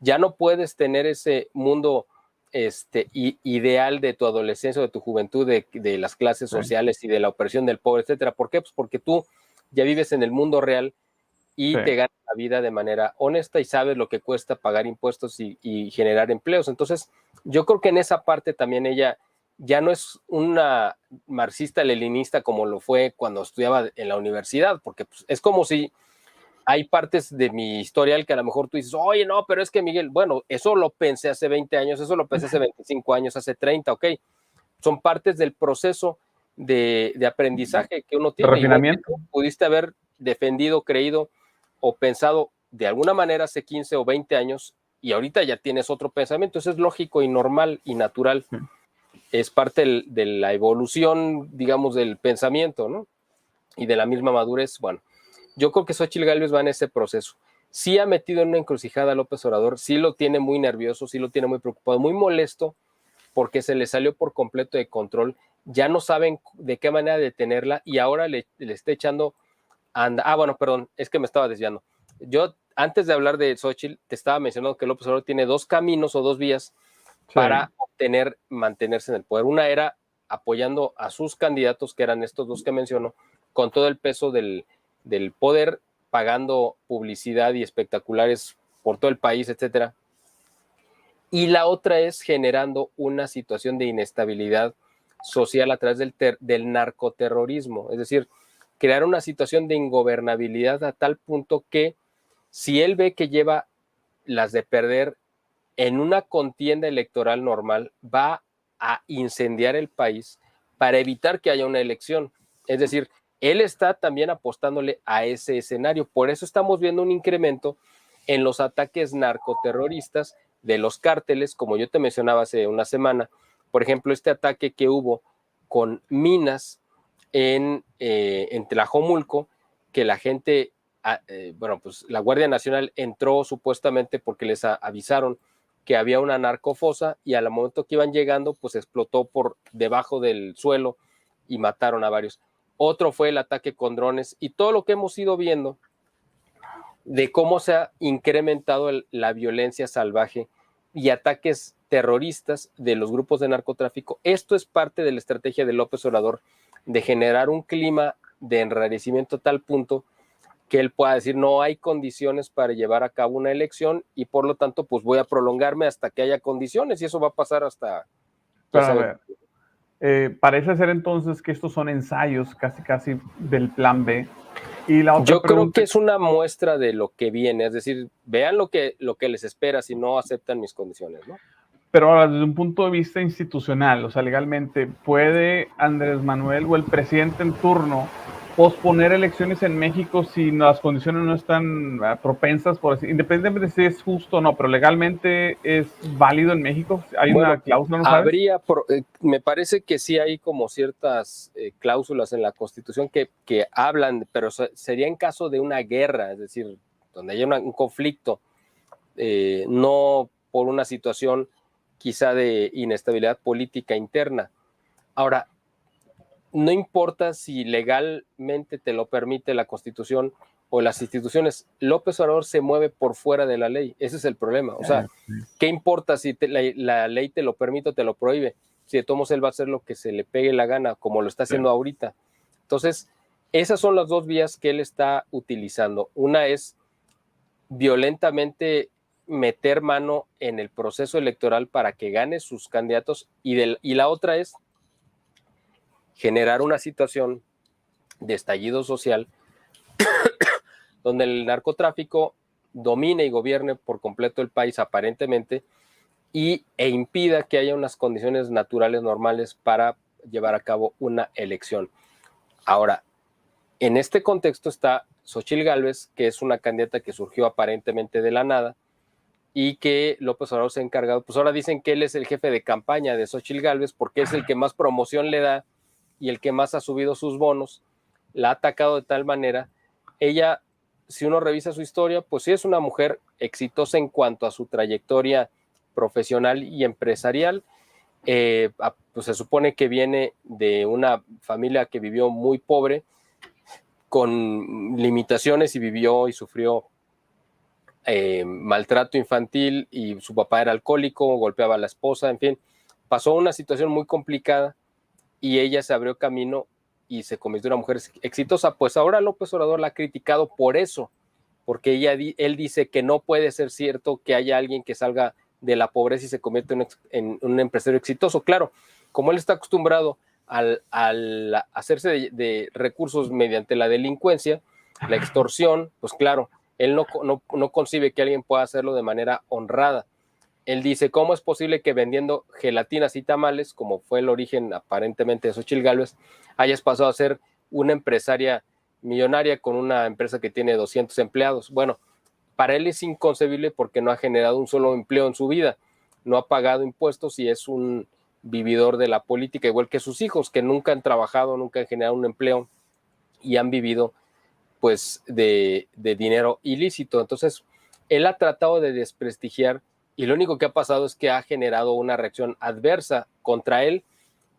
ya no puedes tener ese mundo ideal de tu adolescencia o de tu juventud, de las clases sociales y de la opresión del pobre, etcétera. ¿Por qué? Pues porque tú ya vives en el mundo real y te ganas la vida de manera honesta y sabes lo que cuesta pagar impuestos y generar empleos. Entonces, yo creo que en esa parte también ella ya no es una marxista-leninista como lo fue cuando estudiaba en la universidad, porque pues, es como si hay partes de mi historial que a lo mejor tú dices, oye, no, pero es que Miguel, bueno, eso lo pensé hace 20 años, eso lo pensé hace 25 años, hace 30, ok. Son partes del proceso de aprendizaje que uno tiene. Refinamiento. Pudiste haber defendido, creído o pensado de alguna manera hace 15 o 20 años y ahorita ya tienes otro pensamiento. Eso es lógico y normal y natural. Es parte de la evolución, digamos, del pensamiento, ¿no? Y de la misma madurez. Bueno, yo creo que Xóchitl Gálvez va en ese proceso. Sí ha metido en una encrucijada a López Obrador, sí lo tiene muy nervioso, sí lo tiene muy preocupado, muy molesto, porque se le salió por completo de control. Ya no saben de qué manera detenerla y ahora le está echando... bueno, perdón, es que me estaba desviando. Yo, antes de hablar de Xóchitl, te estaba mencionando que López Obrador tiene dos caminos o dos vías para mantenerse en el poder. Una era apoyando a sus candidatos, que eran estos dos que menciono, con todo el peso del poder, pagando publicidad y espectaculares por todo el país, etcétera. Y la otra es generando una situación de inestabilidad social a través del narcoterrorismo, es decir, crear una situación de ingobernabilidad a tal punto que si él ve que lleva las de perder en una contienda electoral normal, va a incendiar el país para evitar que haya una elección. Es decir, él está también apostándole a ese escenario. Por eso estamos viendo un incremento en los ataques narcoterroristas de los cárteles, como yo te mencionaba hace una semana. Por ejemplo, este ataque que hubo con minas en Tlajomulco, que la gente, bueno, pues la Guardia Nacional entró supuestamente porque les avisaron que había una narcofosa y al momento que iban llegando, pues explotó por debajo del suelo y mataron a varios. Otro fue el ataque con drones y todo lo que hemos ido viendo de cómo se ha incrementado la violencia salvaje y ataques terroristas de los grupos de narcotráfico. Esto es parte de la estrategia de López Obrador de generar un clima de enrarecimiento a tal punto que él pueda decir no hay condiciones para llevar a cabo una elección y por lo tanto pues voy a prolongarme hasta que haya condiciones y eso va a pasar hasta... Pero a ver, parece ser entonces que estos son ensayos casi del plan B. Y la otra Yo creo que es una muestra de lo que viene, es decir, vean lo que les espera si no aceptan mis condiciones, ¿no? Pero ahora, desde un punto de vista institucional, o sea, legalmente, ¿puede Andrés Manuel o el presidente en turno posponer elecciones en México si las condiciones no están propensas, por decir, independientemente de si es justo o no, pero legalmente es válido en México? ¿Hay una cláusula, no sabes? Me parece que sí hay como ciertas cláusulas en la Constitución que hablan, pero sería en caso de una guerra, es decir, donde haya un conflicto, no por una situación quizá de inestabilidad política interna. Ahora, no importa si legalmente te lo permite la Constitución o las instituciones, López Obrador se mueve por fuera de la ley. Ese es el problema. O sea, ¿qué importa si la ley te lo permite o te lo prohíbe? Si de todos modos él va a hacer lo que se le pegue la gana, como lo está haciendo ahorita. Entonces, esas son las dos vías que él está utilizando. Una es violentamente meter mano en el proceso electoral para que gane sus candidatos y la otra es generar una situación de estallido social donde el narcotráfico domine y gobierne por completo el país aparentemente e impida que haya unas condiciones naturales normales para llevar a cabo una elección. Ahora, en este contexto está Xóchitl Gálvez, que es una candidata que surgió aparentemente de la nada y que López Obrador se ha encargado, pues ahora dicen que él es el jefe de campaña de Xóchitl Gálvez porque es el que más promoción le da y el que más ha subido sus bonos, la ha atacado de tal manera. Ella, si uno revisa su historia, pues sí es una mujer exitosa en cuanto a su trayectoria profesional y empresarial. Pues se supone que viene de una familia que vivió muy pobre, con limitaciones y vivió y sufrió maltrato infantil y su papá era alcohólico, golpeaba a la esposa, en fin, pasó una situación muy complicada y ella se abrió camino y se convirtió en una mujer exitosa. Pues ahora López Obrador la ha criticado por eso, porque él dice que no puede ser cierto que haya alguien que salga de la pobreza y se convierte en un empresario exitoso. Claro, como él está acostumbrado al hacerse de recursos mediante la delincuencia, la extorsión, pues claro, él no concibe que alguien pueda hacerlo de manera honrada. Él dice, ¿cómo es posible que vendiendo gelatinas y tamales, como fue el origen aparentemente de Xóchitl Gálvez, hayas pasado a ser una empresaria millonaria con una empresa que tiene 200 empleados? Bueno, para él es inconcebible porque no ha generado un solo empleo en su vida, no ha pagado impuestos y es un vividor de la política, igual que sus hijos, que nunca han trabajado, nunca han generado un empleo y han vivido pues de dinero ilícito. Entonces, él ha tratado de desprestigiar y lo único que ha pasado es que ha generado una reacción adversa contra él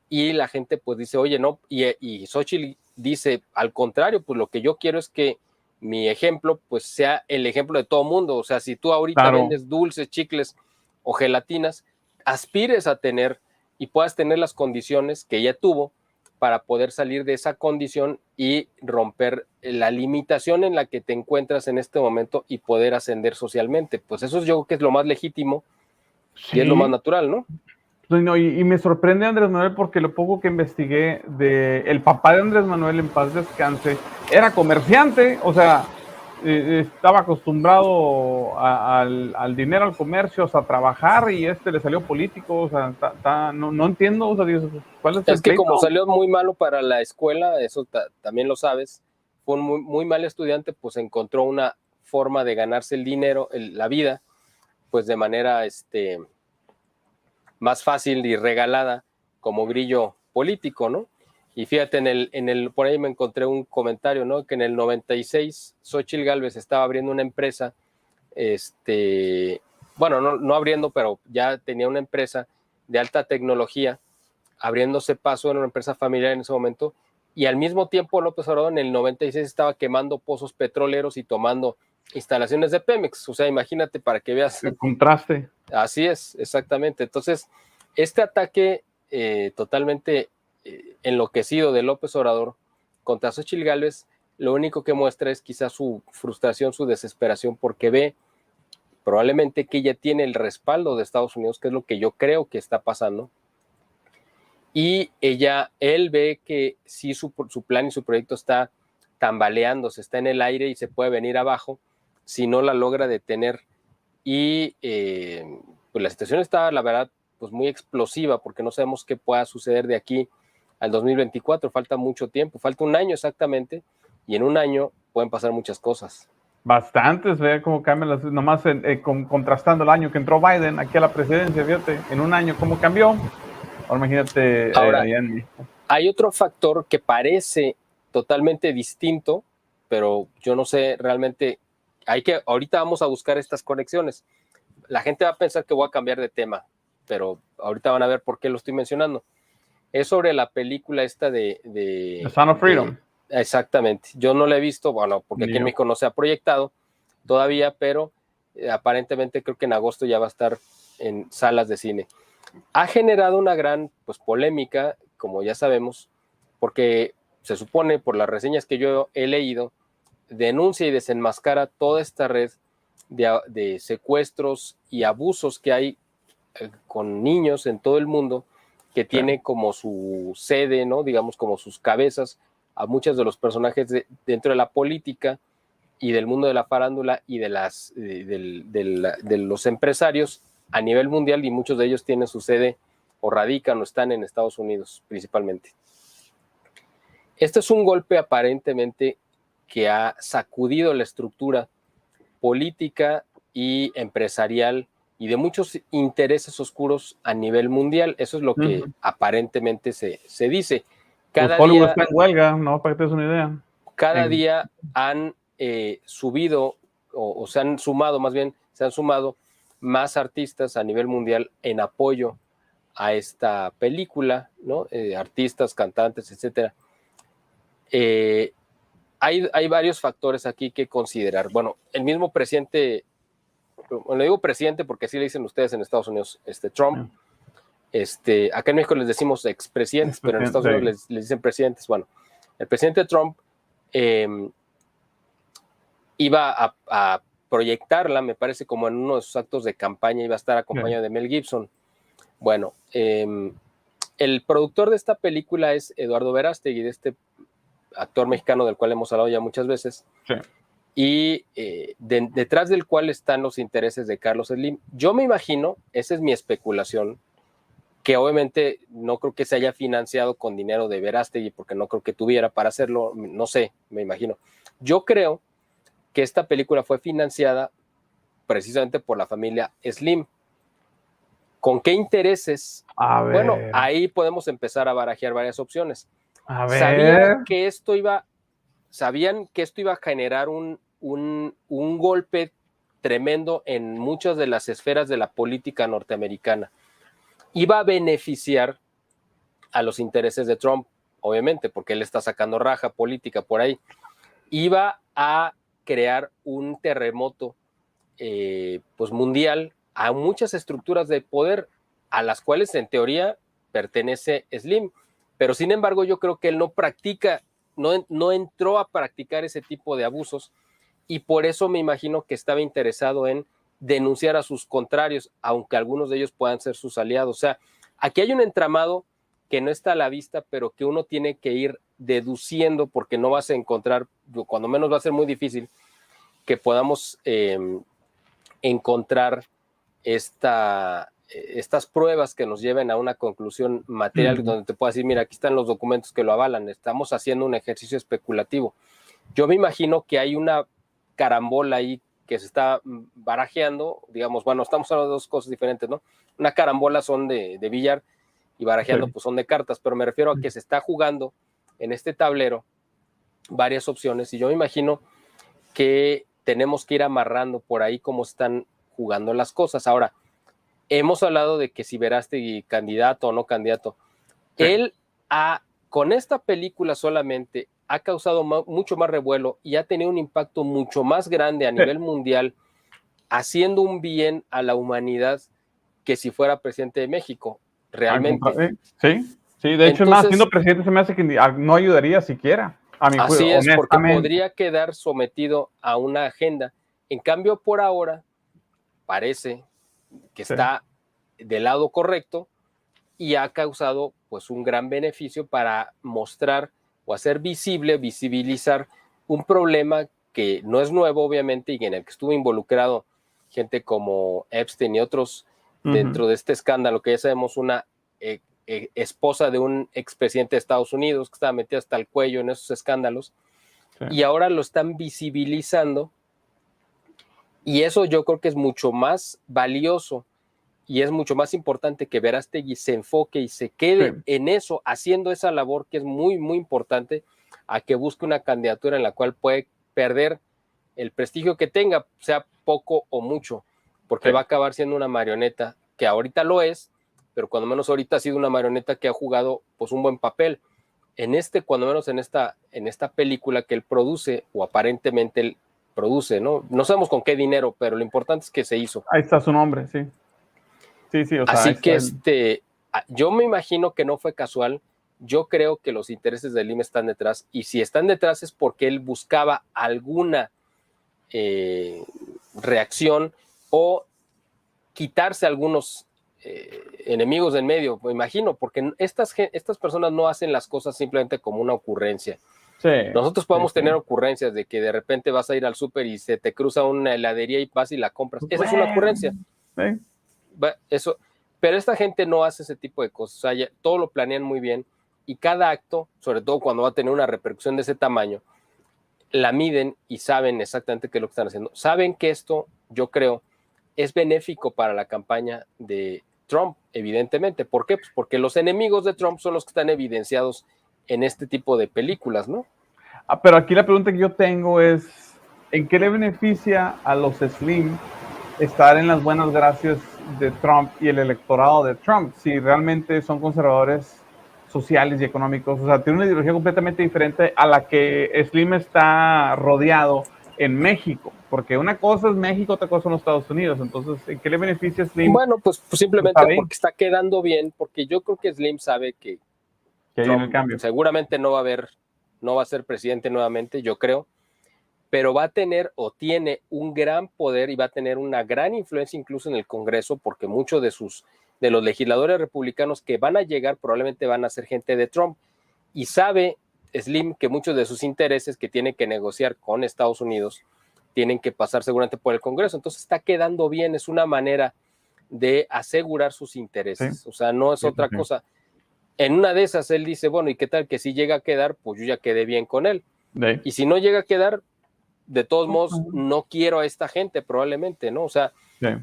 y la gente pues dice, oye, no, y Xóchitl dice, al contrario, pues lo que yo quiero es que mi ejemplo pues sea el ejemplo de todo mundo. O sea, si tú ahorita vendes dulces, chicles o gelatinas, aspires a tener y puedas tener las condiciones que ella tuvo para poder salir de esa condición y romper la limitación en la que te encuentras en este momento y poder ascender socialmente. Pues eso yo creo que es lo más legítimo y es lo más natural, ¿no? No, y me sorprende Andrés Manuel porque lo poco que investigué el papá de Andrés Manuel, en paz descanse, era comerciante, o sea, estaba acostumbrado al dinero, al comercio, o sea, a trabajar y le salió político, o sea, no entiendo, o sea, ¿cuál es el Es que pleito? como salió muy malo para la escuela, eso también lo sabes, fue un muy mal estudiante, pues encontró una forma de ganarse el dinero, la vida, pues de manera más fácil y regalada como grillo político, ¿no? Y fíjate, por ahí me encontré un comentario, ¿no? Que en el 96 Xóchitl Gálvez estaba abriendo una empresa, bueno, no abriendo, pero ya tenía una empresa de alta tecnología, abriéndose paso en una empresa familiar en ese momento, y al mismo tiempo López Obrador en el 96 estaba quemando pozos petroleros y tomando instalaciones de Pemex. O sea, imagínate para que veas. El contraste. Así es, exactamente. Entonces, este ataque totalmente enloquecido de López Obrador contra Xóchitl Gálvez, lo único que muestra es quizás su frustración, su desesperación, porque ve probablemente que ella tiene el respaldo de Estados Unidos, que es lo que yo creo que está pasando, y él ve que sí su plan y su proyecto está tambaleándose, está en el aire y se puede venir abajo si no la logra detener. Y pues la situación está, la verdad, pues muy explosiva, porque no sabemos qué pueda suceder de aquí al 2024. Falta mucho tiempo, falta un año exactamente, y en un año pueden pasar muchas cosas. Bastantes, vea cómo cambian las, nomás contrastando el año que entró Biden aquí a la presidencia, fíjate, en un año cómo cambió. Ahora imagínate Ahora, allá en México. Hay otro factor que parece totalmente distinto, pero yo no sé realmente, ahorita vamos a buscar estas conexiones. La gente va a pensar que voy a cambiar de tema, pero ahorita van a ver por qué lo estoy mencionando. Es sobre la película esta The Sound of Freedom. Exactamente. Yo no la he visto, bueno, porque aquí en México no se ha proyectado todavía, pero aparentemente creo que en agosto ya va a estar en salas de cine. Ha generado una gran polémica, como ya sabemos, porque se supone, por las reseñas que yo he leído, denuncia y desenmascara toda esta red de secuestros y abusos que hay con niños en todo el mundo, que tiene como su sede, ¿no? Digamos, como sus cabezas a muchos de los personajes dentro de la política y del mundo de la farándula y de los empresarios a nivel mundial, y muchos de ellos tienen su sede o radican o están en Estados Unidos principalmente. Este es un golpe aparentemente que ha sacudido la estructura política y empresarial y de muchos intereses oscuros a nivel mundial. Eso es lo que aparentemente se dice. Cada Hollywood está en huelga, ¿no? Para que te des una idea. Cada día han subido o se han sumado más artistas a nivel mundial en apoyo a esta película, ¿no? Artistas, cantantes, etcétera. Hay varios factores aquí que considerar. Bueno, el mismo presidente, le digo presidente porque así le dicen ustedes en Estados Unidos, Trump. Acá en México les decimos expresidentes, pero en Estados Unidos les dicen presidentes. Bueno, el presidente Trump iba a proyectarla, me parece, como en uno de sus actos de campaña, iba a estar acompañado de Mel Gibson. Bueno, el productor de esta película es Eduardo Verástegui, de este actor mexicano del cual hemos hablado ya muchas veces, y detrás del cual están los intereses de Carlos Slim. Yo me imagino, esa es mi especulación, que obviamente no creo que se haya financiado con dinero de Verástegui, porque no creo que tuviera para hacerlo, no sé, me imagino. Yo creo que esta película fue financiada precisamente por la familia Slim. ¿Con qué intereses? Bueno, ahí podemos empezar a barajear varias opciones. Sabían que esto iba a generar un golpe tremendo en muchas de las esferas de la política norteamericana. Iba a beneficiar a los intereses de Trump, obviamente, porque él está sacando raja política por ahí. Iba a crear un terremoto mundial a muchas estructuras de poder a las cuales en teoría pertenece Slim, pero sin embargo yo creo que él no entró a practicar ese tipo de abusos, y por eso me imagino que estaba interesado en denunciar a sus contrarios, aunque algunos de ellos puedan ser sus aliados. O sea, aquí hay un entramado que no está a la vista, pero que uno tiene que ir deduciendo, porque no vas a encontrar, cuando menos va a ser muy difícil que podamos encontrar estas pruebas que nos lleven a una conclusión material, donde te puedo decir, mira, aquí están los documentos que lo avalan, estamos haciendo un ejercicio especulativo. Yo me imagino que hay una carambola ahí que se está barajeando, digamos, bueno, estamos hablando de dos cosas diferentes, ¿no? Una carambola son de billar, y barajeando, pues son de cartas, pero me refiero a que se está jugando en este tablero varias opciones y yo me imagino que tenemos que ir amarrando por ahí cómo están jugando las cosas. Ahora, hemos hablado de que si Verástegui candidato o no candidato, él con esta película solamente ha causado mucho más revuelo y ha tenido un impacto mucho más grande a nivel mundial, haciendo un bien a la humanidad que si fuera presidente de México, realmente. Sí, de hecho, más siendo presidente se me hace que no ayudaría siquiera. Así es, porque podría quedar sometido a una agenda. En cambio, por ahora, parece que está del lado correcto y ha causado pues un gran beneficio para mostrar o hacer visibilizar un problema que no es nuevo, obviamente, y en el que estuvo involucrado gente como Epstein y otros dentro de este escándalo, que ya sabemos, una esposa de un expresidente de Estados Unidos que estaba metida hasta el cuello en esos escándalos, y ahora lo están visibilizando, y eso yo creo que es mucho más valioso y es mucho más importante que Verástegui se enfoque y se quede en eso, haciendo esa labor que es muy, muy importante, a que busque una candidatura en la cual puede perder el prestigio que tenga, sea poco o mucho, porque va a acabar siendo una marioneta, que ahorita lo es, pero cuando menos ahorita ha sido una marioneta que ha jugado pues un buen papel. Cuando menos en esta película que él produce, o aparentemente él produce, ¿no? No sabemos con qué dinero, pero lo importante es que se hizo. Ahí está su nombre, sí. Sí, o sea, así que yo me imagino que no fue casual. Yo creo que los intereses de Slim están detrás, y si están detrás es porque él buscaba alguna reacción o quitarse algunos enemigos en medio, me imagino, porque estas personas no hacen las cosas simplemente como una ocurrencia. Nosotros podemos tener ocurrencias de que de repente vas a ir al súper y se te cruza una heladería y vas y la compras. Esa es una ocurrencia. Eso, pero esta gente no hace ese tipo de cosas. O sea, todo lo planean muy bien, y cada acto, sobre todo cuando va a tener una repercusión de ese tamaño, la miden y saben exactamente qué es lo que están haciendo. Saben que esto, yo creo, es benéfico para la campaña de Trump, evidentemente. ¿Por qué? Pues porque los enemigos de Trump son los que están evidenciados en este tipo de películas, ¿no? Pero aquí la pregunta que yo tengo es, ¿en qué le beneficia a los Slim estar en las buenas gracias de Trump y el electorado de Trump, si realmente son conservadores sociales y económicos? O sea, tiene una ideología completamente diferente a la que Slim está rodeado en México, porque una cosa es México, otra cosa son los Estados Unidos. Entonces, ¿en qué le beneficia a Slim? Bueno, pues simplemente porque está quedando bien, porque yo creo que Slim sabe que Trump el cambio seguramente no va a ser presidente nuevamente, yo creo, pero va a tener o tiene un gran poder y va a tener una gran influencia incluso en el Congreso, porque muchos de los legisladores republicanos que van a llegar probablemente van a ser gente de Trump, y sabe Slim que muchos de sus intereses que tiene que negociar con Estados Unidos tienen que pasar seguramente por el Congreso. Entonces está quedando bien, es una manera de asegurar sus intereses, o sea, no es otra cosa. En una de esas él dice, bueno, ¿y qué tal que si llega a quedar? Pues yo ya quedé bien con él. Y si no llega a quedar, de todos modos, no quiero a esta gente probablemente, ¿no? O sea,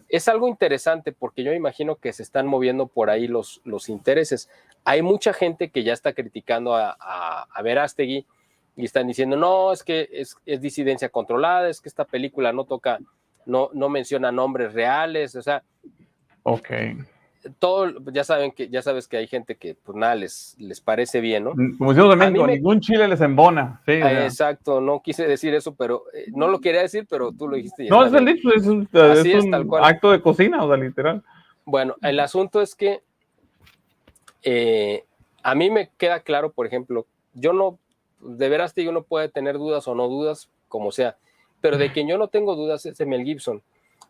es algo interesante, porque yo imagino que se están moviendo por ahí los intereses. Hay mucha gente que ya está criticando a Verástegui y están diciendo, no, es que es disidencia controlada, es que esta película no menciona nombres reales, o sea. Todo, ya sabes que hay gente que pues nada les parece bien, ¿no? Como decimos en México, ningún chile les embona. Sí, exacto, no quise decir eso, pero no lo quería decir, pero tú lo dijiste. No, es el dicho, es un acto de cocina, o sea, literal. Bueno, el asunto es que a mí me queda claro, por ejemplo, de veras que uno puede tener dudas o no dudas, como sea, pero de quien yo no tengo dudas es de Mel Gibson,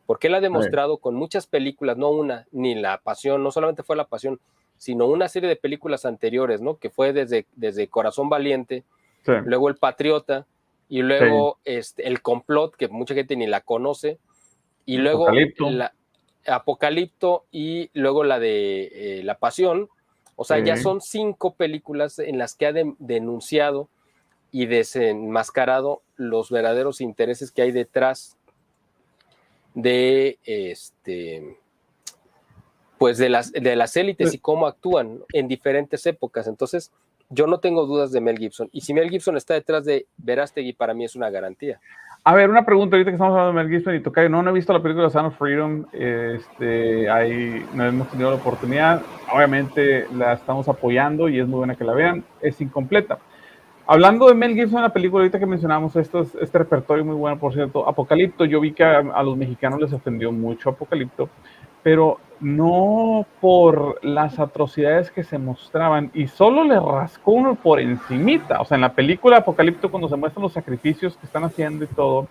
porque él ha demostrado con muchas películas, no una, ni La Pasión, no solamente fue La Pasión, sino una serie de películas anteriores, ¿no? Que fue desde Corazón Valiente, luego El Patriota, y luego El Complot, que mucha gente ni la conoce, y luego Apocalipto, y luego la de La Pasión. O sea, ya son 5 películas en las que ha denunciado y desenmascarado los verdaderos intereses que hay detrás de pues de las élites y cómo actúan en diferentes épocas. Entonces, yo no tengo dudas de Mel Gibson. Y si Mel Gibson está detrás de Verástegui, para mí es una garantía. A ver, una pregunta ahorita que estamos hablando de Mel Gibson y Tocayo. No he visto la película Sound of Freedom. Ahí no hemos tenido la oportunidad. Obviamente la estamos apoyando y es muy buena que la vean. Es incompleta. Hablando de Mel Gibson, la película ahorita que mencionamos, este repertorio muy bueno, por cierto, Apocalipto, yo vi que a los mexicanos les ofendió mucho Apocalipto, pero no por las atrocidades que se mostraban, y solo le rascó uno por encimita. O sea, en la película Apocalipto, cuando se muestran los sacrificios que están haciendo y todo,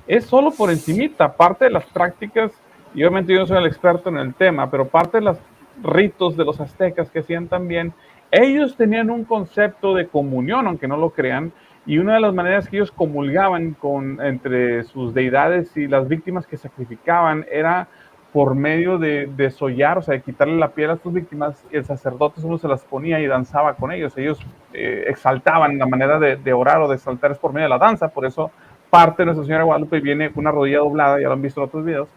es solo por encimita, parte de las prácticas, y obviamente yo no soy el experto en el tema, pero parte de los ritos de los aztecas que hacían también, ellos tenían un concepto de comunión, aunque no lo crean, y una de las maneras que ellos comulgaban entre sus deidades y las víctimas que sacrificaban era por medio de desollar, o sea, de quitarle la piel a sus víctimas, y el sacerdote solo se las ponía y danzaba con ellos. Ellos exaltaban, la manera de orar o de exaltar es por medio de la danza, por eso parte de Nuestra Señora de Guadalupe viene con una rodilla doblada, ya lo han visto en otros videos,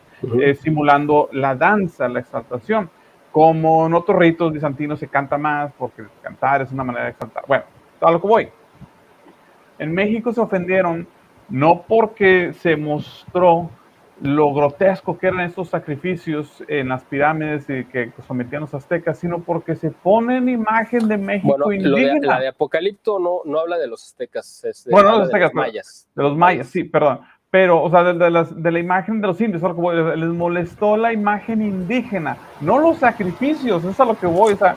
simulando la danza, la exaltación. Como en otros ritos bizantinos se canta más, porque cantar es una manera de exaltar. Bueno, a lo que voy. En México se ofendieron no porque se mostró lo grotesco que eran estos sacrificios en las pirámides y que sometían los aztecas, sino porque se pone en imagen de México indígena. La de Apocalipto no habla de los aztecas, bueno, los aztecas, de los mayas. De los mayas, sí, perdón. Pero, o sea, de la imagen de los indios, les molestó la imagen indígena, no los sacrificios, eso es a lo que voy. O sea,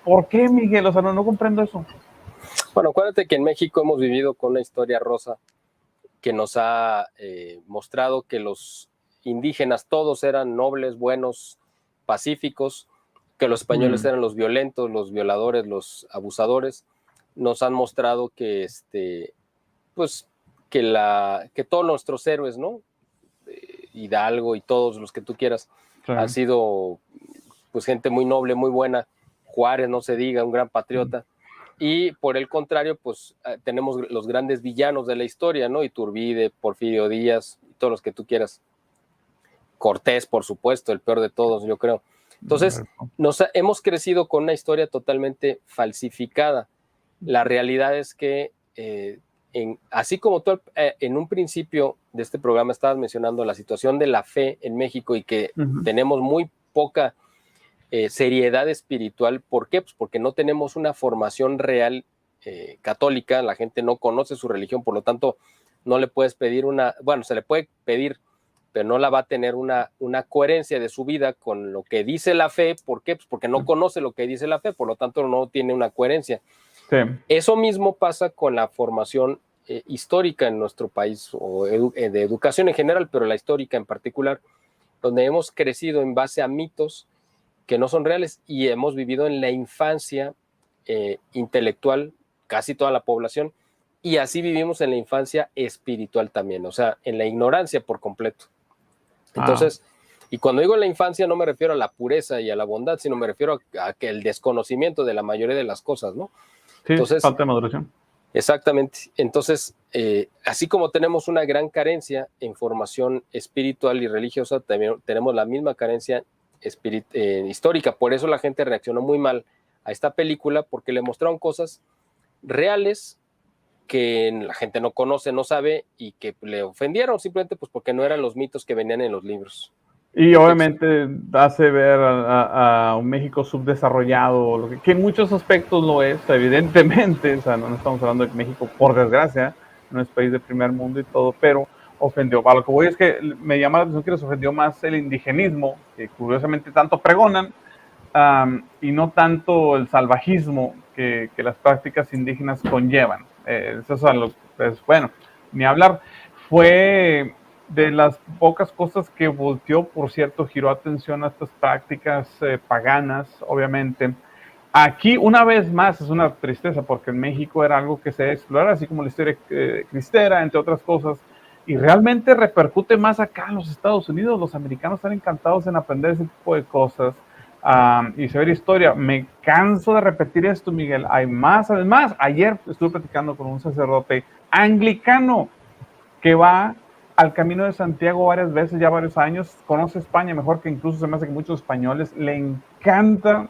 ¿por qué, Miguel? O sea, no comprendo eso. Bueno, acuérdate que en México hemos vivido con una historia rosa que nos ha mostrado que los indígenas todos eran nobles, buenos, pacíficos, que los españoles eran los violentos, los violadores, los abusadores. Nos han mostrado que pues que todos nuestros héroes, ¿no? Hidalgo y todos los que tú quieras, han sido pues gente muy noble, muy buena. Juárez, no se diga, un gran patriota. Y por el contrario, pues tenemos los grandes villanos de la historia, ¿no? Iturbide, Porfirio Díaz, todos los que tú quieras. Cortés, por supuesto, el peor de todos, yo creo. Entonces, hemos crecido con una historia totalmente falsificada. La realidad es que, así como tú en un principio de este programa estabas mencionando la situación de la fe en México y que tenemos muy poca seriedad espiritual. ¿Por qué? Pues porque no tenemos una formación real católica, la gente no conoce su religión, por lo tanto no le puedes pedir se le puede pedir, pero no la va a tener una coherencia de su vida con lo que dice la fe. ¿Por qué? Pues porque no conoce lo que dice la fe, por lo tanto no tiene una coherencia. Sí. Eso mismo pasa con la formación histórica en nuestro país, o de educación en general, pero la histórica en particular, donde hemos crecido en base a mitos que no son reales y hemos vivido en la infancia intelectual, casi toda la población, y así vivimos en la infancia espiritual también, o sea, en la ignorancia por completo. Entonces, y cuando digo la infancia no me refiero a la pureza y a la bondad, sino me refiero a que el desconocimiento de la mayoría de las cosas, ¿no? Sí, entonces, falta de maduración. Exactamente. Entonces, así como tenemos una gran carencia en formación espiritual y religiosa, también tenemos la misma carencia histórica. Por eso la gente reaccionó muy mal a esta película, porque le mostraron cosas reales que la gente no conoce, no sabe, y que le ofendieron simplemente pues porque no eran los mitos que venían en los libros. Y obviamente hace ver a un México subdesarrollado, que en muchos aspectos lo es, evidentemente. O sea, no estamos hablando de que México, por desgracia, no es país de primer mundo y todo, pero ofendió. A lo que voy es que me llama la atención que les ofendió más el indigenismo, que curiosamente tanto pregonan, y no tanto el salvajismo que las prácticas indígenas conllevan. Eso es algo, pues, bueno, ni hablar. Fue de las pocas cosas que volteó, por cierto, giró atención a estas prácticas paganas, obviamente. Aquí, una vez más, es una tristeza, porque en México era algo que se explora, así como la historia cristera, entre otras cosas, y realmente repercute más acá en los Estados Unidos. Los americanos están encantados en aprender ese tipo de cosas y saber historia. Me canso de repetir esto, Miguel. Hay más, además, ayer estuve platicando con un sacerdote anglicano que va al Camino de Santiago varias veces, ya varios años, conoce España mejor que incluso se me hace que muchos españoles, le encanta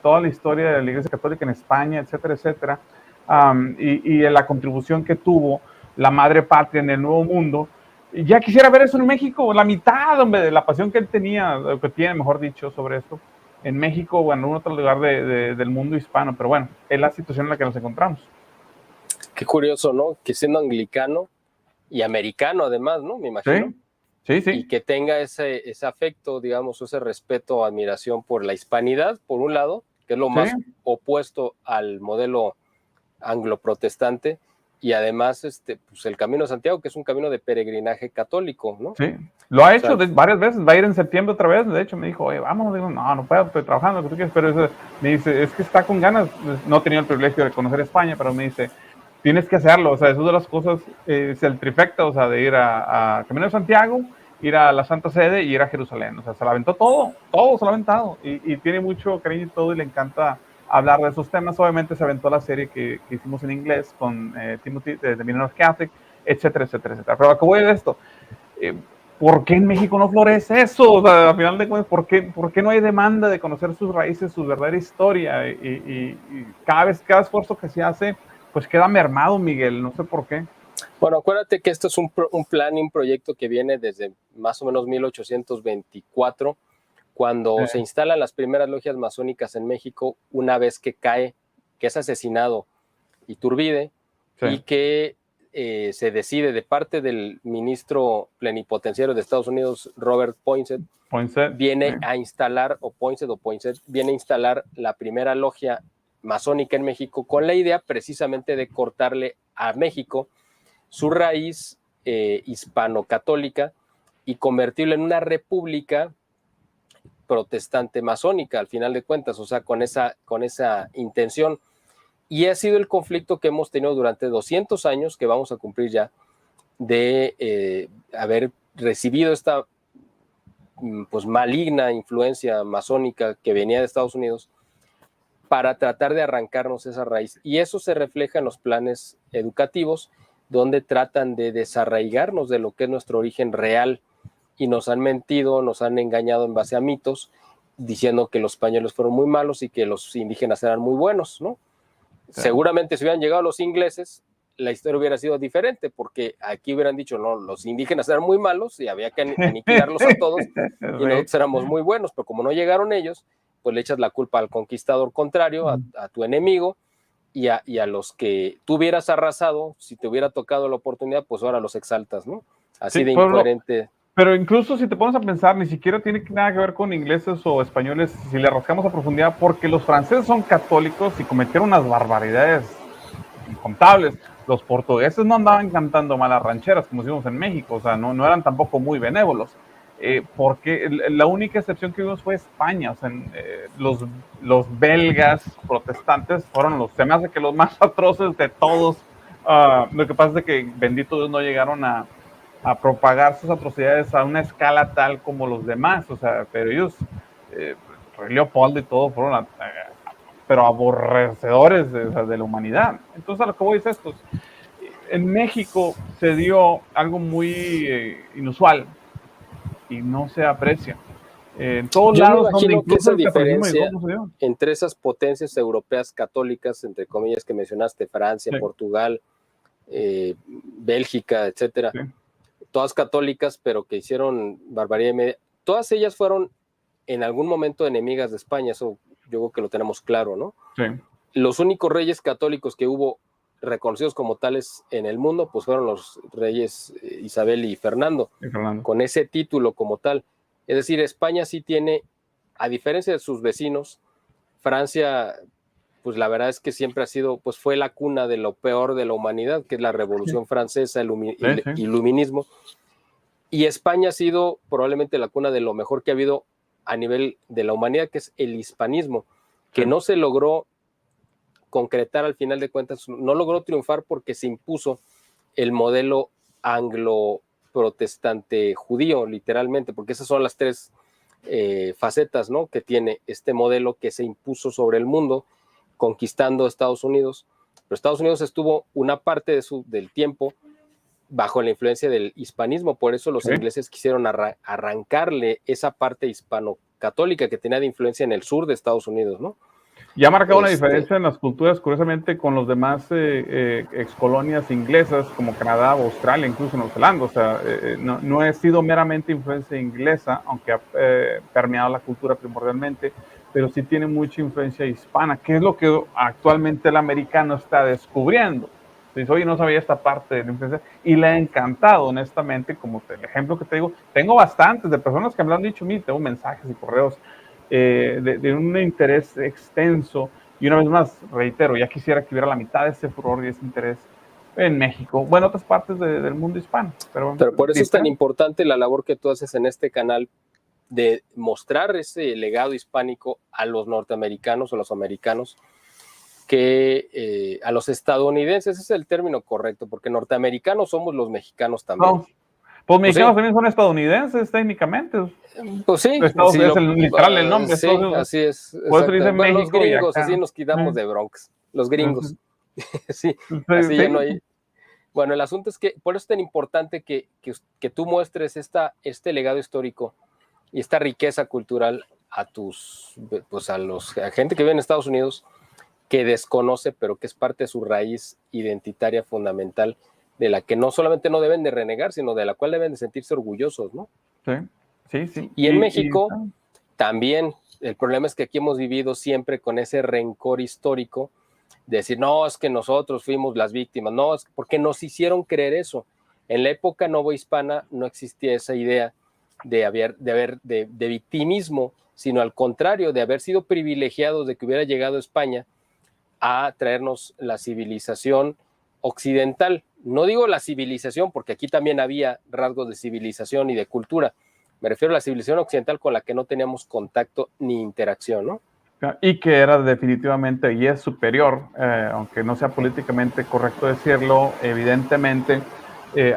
toda la historia de la Iglesia Católica en España, etcétera, etcétera, y la contribución que tuvo la madre patria en el Nuevo Mundo. Y ya quisiera ver eso en México, la mitad, hombre, de la pasión que él tenía, o que tiene, mejor dicho, sobre esto, en México o en algún otro lugar del mundo hispano, pero bueno, es la situación en la que nos encontramos. Qué curioso, ¿no? Que siendo anglicano y americano además, ¿no? Me imagino. Sí, sí. Y que tenga ese afecto, digamos, ese respeto o admiración por la hispanidad, por un lado, que es lo más opuesto al modelo anglo-protestante, y además pues el Camino de Santiago, que es un camino de peregrinaje católico, ¿no? Sí, lo ha hecho varias veces, va a ir en septiembre otra vez, de hecho me dijo, oye, vamos, digo, no puedo, estoy trabajando, lo que tú quieres, pero eso, me dice, es que está con ganas, no he tenido el privilegio de conocer España, pero me dice, tienes que hacerlo, o sea, eso de las cosas, es el trifecta, o sea, de ir a Camino de Santiago, ir a la Santa Sede y ir a Jerusalén, o sea, se lo aventó todo se lo ha aventado, y tiene mucho cariño y todo, y le encanta hablar de esos temas. Obviamente se aventó la serie que hicimos en inglés con Timothy de Minor Catholic, etcétera, etcétera, etcétera. Pero acabo de esto. ¿Por qué en México no florece eso? O sea, al final de cuentas, ¿por qué no hay demanda de conocer sus raíces, su verdadera historia? Y cada esfuerzo que se hace, pues queda mermado, Miguel, no sé por qué. Bueno, acuérdate que esto es un plan y un proyecto que viene desde más o menos 1824, cuando se instalan las primeras logias masónicas en México, una vez que es asesinado Iturbide, y que se decide de parte del ministro plenipotenciario de Estados Unidos, Robert Poinsett, viene a instalar la primera logia masónica en México, con la idea precisamente de cortarle a México su raíz hispano-católica y convertirlo en una república protestante masónica, al final de cuentas, o sea, con esa intención. Y ha sido el conflicto que hemos tenido durante 200 años, que vamos a cumplir ya, de haber recibido esta pues maligna influencia masónica que venía de Estados Unidos, para tratar de arrancarnos esa raíz. Y eso se refleja en los planes educativos, donde tratan de desarraigarnos de lo que es nuestro origen real, y nos han mentido, nos han engañado en base a mitos, diciendo que los españoles fueron muy malos y que los indígenas eran muy buenos, ¿no? Sí. Seguramente si hubieran llegado los ingleses, la historia hubiera sido diferente, porque aquí hubieran dicho, no, los indígenas eran muy malos y había que aniquilarlos a todos, y nosotros éramos muy buenos, pero como no llegaron ellos, pues le echas la culpa al conquistador contrario, a tu enemigo, y a los que tú hubieras arrasado, si te hubiera tocado la oportunidad, pues ahora los exaltas, ¿no? Así de incoherente. Pero incluso si te pones a pensar, ni siquiera tiene nada que ver con ingleses o españoles, si le rascamos a profundidad, porque los franceses son católicos y cometieron unas barbaridades incontables. Los portugueses no andaban cantando malas rancheras, como decimos en México, o sea, no eran tampoco muy benévolos. Porque la única excepción que vimos fue España, o sea, los belgas protestantes fueron se me hace que los más atroces de todos. Lo que pasa es que, bendito Dios, no llegaron a propagar sus atrocidades a una escala tal como los demás, o sea, pero ellos, Leopoldo y todo, fueron pero aborrecedores de la humanidad. Entonces, a lo que voy es esto. En México se dio algo muy inusual y no se aprecia. En todos lados, me imagino donde que esa diferencia entre esas potencias europeas católicas, entre comillas, que mencionaste, Francia, sí, Portugal, Bélgica, etcétera, sí, todas católicas, pero que hicieron barbaridad y media, todas ellas fueron en algún momento enemigas de España, eso yo creo que lo tenemos claro, ¿no? Sí. Los únicos reyes católicos que hubo reconocidos como tales en el mundo, pues fueron los reyes Isabel y Fernando, con ese título como tal. Es decir, España sí tiene, a diferencia de sus vecinos, Francia, pues la verdad es que siempre ha sido, pues fue la cuna de lo peor de la humanidad, que es la Revolución Francesa, el iluminismo, y España ha sido probablemente la cuna de lo mejor que ha habido a nivel de la humanidad, que es el hispanismo, que no se logró concretar al final de cuentas, no logró triunfar porque se impuso el modelo anglo-protestante judío, literalmente, porque esas son las tres facetas, ¿no?, que tiene este modelo que se impuso sobre el mundo, conquistando Estados Unidos. Pero Estados Unidos estuvo una parte del tiempo bajo la influencia del hispanismo. Por eso los ingleses quisieron arrancarle esa parte hispano-católica que tenía de influencia en el sur de Estados Unidos, ¿no? Y ha marcado una diferencia en las culturas, curiosamente, con los demás excolonias inglesas, como Canadá, Australia, incluso Nueva Zelanda. O sea, no ha sido meramente influencia inglesa, aunque ha permeado la cultura primordialmente, pero sí tiene mucha influencia hispana, que es lo que actualmente el americano está descubriendo. Dice, oye, no sabía esta parte de la influencia, y le ha encantado, honestamente, como el ejemplo que te digo. Tengo bastantes de personas que me lo han dicho a mí, tengo mensajes y correos de un interés extenso, y una vez más, reitero, ya quisiera que hubiera la mitad de ese furor y ese interés en México, bueno, otras partes del mundo hispano. Pero por eso es tan importante la labor que tú haces en este canal de mostrar ese legado hispánico a los norteamericanos o los americanos, que a los estadounidenses, ese es el término correcto, porque norteamericanos somos los mexicanos también. No. Pues mexicanos también son estadounidenses, técnicamente. Pues sí. Es literal el nombre. Sí, así es. Por eso dicen bueno, México, los gringos, así nos quitamos de broncas. Los gringos. Sí, así ya no hay. Bueno, el asunto es que por eso es tan importante que tú muestres este legado histórico y esta riqueza cultural a a gente que vive en Estados Unidos, que desconoce, pero que es parte de su raíz identitaria fundamental, de la que no solamente no deben de renegar, sino de la cual deben de sentirse orgullosos, ¿no? Sí. Y en México también, el problema es que aquí hemos vivido siempre con ese rencor histórico, de decir, no, es que nosotros fuimos las víctimas, no, es porque nos hicieron creer eso. En la época novohispana no existía esa idea de victimismo, sino al contrario, de haber sido privilegiados de que hubiera llegado a España a traernos la civilización occidental. No digo la civilización, porque aquí también había rasgos de civilización y de cultura. Me refiero a la civilización occidental con la que no teníamos contacto ni interacción, ¿no? Y que era definitivamente y es superior, aunque no sea políticamente correcto decirlo, evidentemente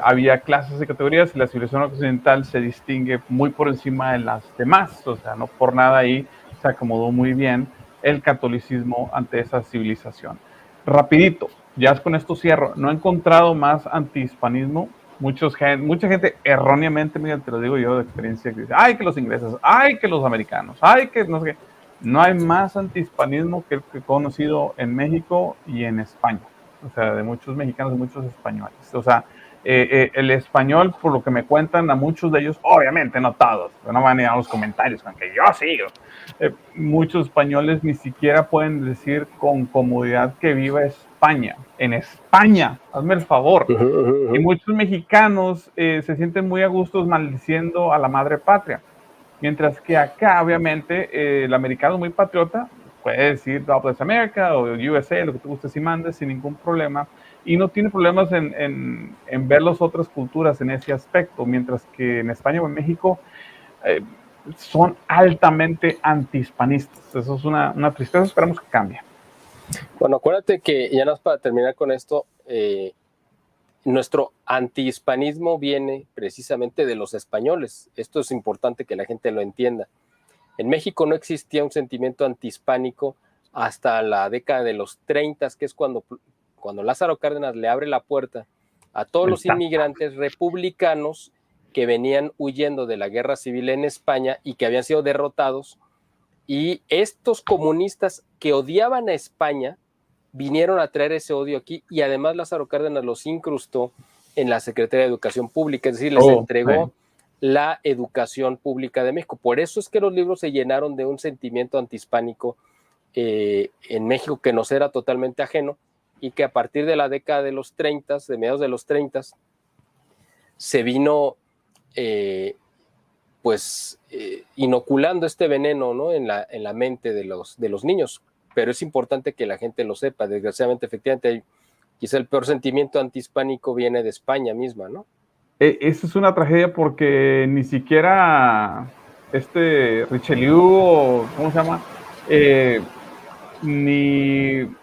había clases y categorías, y la civilización occidental se distingue muy por encima de las demás. O sea, no por nada ahí se acomodó muy bien el catolicismo ante esa civilización. Rapidito, ya con esto cierro. No he encontrado más antihispanismo. Mucha gente erróneamente, mira, te lo digo yo de experiencia, que dice, ay, que los ingleses, ay, que los americanos, ay, que no sé qué. No hay más antihispanismo que el que he conocido en México y en España. O sea, de muchos mexicanos y muchos españoles. O sea, el español, por lo que me cuentan, a muchos de ellos, obviamente no todos, no van a ir a los comentarios con que yo sigo. Muchos españoles ni siquiera pueden decir con comodidad que viva España. En España, hazme el favor. Y muchos mexicanos se sienten muy a gustos maldiciendo a la madre patria. Mientras que acá, obviamente, el americano muy patriota puede decir God Bless America o USA, lo que tú gustes y mandes, sin ningún problema. Y no tiene problemas en ver las otras culturas en ese aspecto. Mientras que en España o en México son altamente antihispanistas. Eso es una tristeza, esperamos que cambie. Bueno, acuérdate que, ya nada más para terminar con esto, nuestro antihispanismo viene precisamente de los españoles. Esto es importante que la gente lo entienda. En México no existía un sentimiento antihispánico hasta la década de los 30, que es cuando Lázaro Cárdenas le abre la puerta a todos los inmigrantes republicanos que venían huyendo de la guerra civil en España y que habían sido derrotados. Y estos comunistas que odiaban a España vinieron a traer ese odio aquí, y además Lázaro Cárdenas los incrustó en la Secretaría de Educación Pública, es decir, les entregó la educación pública de México. Por eso es que los libros se llenaron de un sentimiento antihispánico en México que nos era totalmente ajeno, y que a partir de la década de los 30, de mediados de los 30, se vino inoculando este veneno, ¿no? en la mente de los niños. Pero es importante que la gente lo sepa. Desgraciadamente, efectivamente, quizá el peor sentimiento antihispánico viene de España misma, ¿no? Esa es una tragedia, porque ni siquiera Richelieu, o ¿cómo se llama?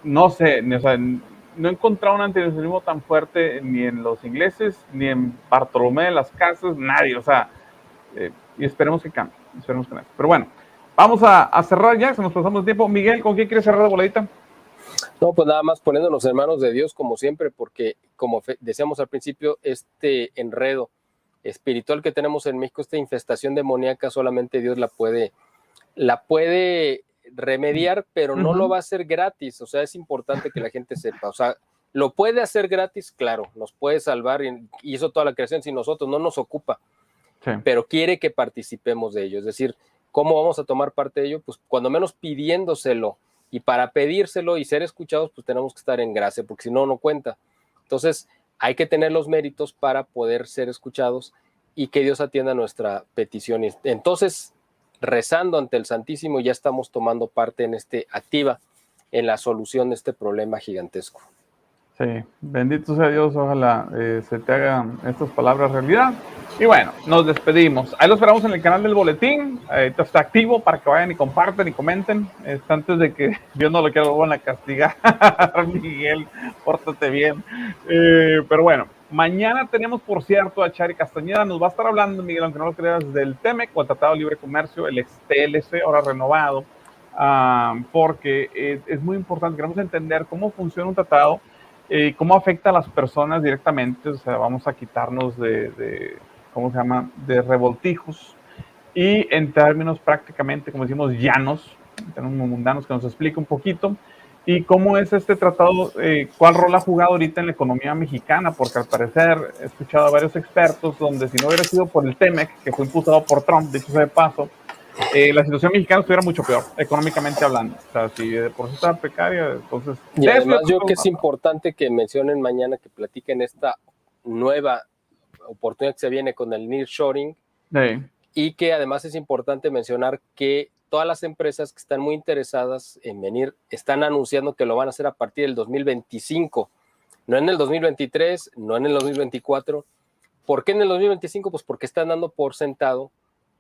No sé, o sea, no he encontrado un antihispanicismo tan fuerte ni en los ingleses, ni en Bartolomé de las Casas, nadie, o sea, y esperemos que cambie, Pero bueno, vamos a cerrar ya, se nos pasamos el tiempo. Miguel, ¿con quién quieres cerrar la voladita? No, pues nada más poniéndonos hermanos de Dios como siempre, porque como decíamos al principio, este enredo espiritual que tenemos en México, esta infestación demoníaca, solamente Dios la puede remediar, pero no lo va a hacer gratis. O sea, es importante que la gente sepa. O sea, lo puede hacer gratis, claro, nos puede salvar y hizo toda la creación sin nosotros, no nos ocupa, pero quiere que participemos de ello. Es decir, ¿cómo vamos a tomar parte de ello? Pues cuando menos pidiéndoselo, y para pedírselo y ser escuchados, pues tenemos que estar en gracia, porque si no, no cuenta. Entonces, hay que tener los méritos para poder ser escuchados y que Dios atienda nuestra petición. Entonces, rezando ante el Santísimo, ya estamos tomando parte activa en la solución de este problema gigantesco. Sí, bendito sea Dios, ojalá se te hagan estas palabras realidad. Y bueno, nos despedimos. Ahí lo esperamos en el canal del boletín. Está activo para que vayan y compartan y comenten. Antes de que Dios no lo quiera volver a castigar. Miguel, pórtate bien. Pero bueno, mañana tenemos, por cierto, a Chari Castañeda. Nos va a estar hablando, Miguel, aunque no lo creas, del TEMEC, o el Tratado de Libre Comercio, el ex-TLC, ahora renovado. Porque es muy importante. Queremos entender cómo funciona un tratado. ¿Cómo afecta a las personas directamente? O sea, vamos a quitarnos ¿cómo se llama?, de revoltijos, y en términos prácticamente, como decimos, llanos, en términos mundanos, que nos explique un poquito, y cómo es este tratado, cuál rol ha jugado ahorita en la economía mexicana, porque al parecer he escuchado a varios expertos donde si no hubiera sido por el TEMEC, que fue impulsado por Trump, dicho sea de paso, la situación mexicana estuviera mucho peor, económicamente hablando. O sea, si de por sí estaba precaria, entonces... Y además yo creo que es importante que mencionen mañana, que platiquen esta nueva oportunidad que se viene con el nearshoring, y que además es importante mencionar que todas las empresas que están muy interesadas en venir están anunciando que lo van a hacer a partir del 2025, no en el 2023, no en el 2024. ¿Por qué en el 2025? Pues porque están dando por sentado,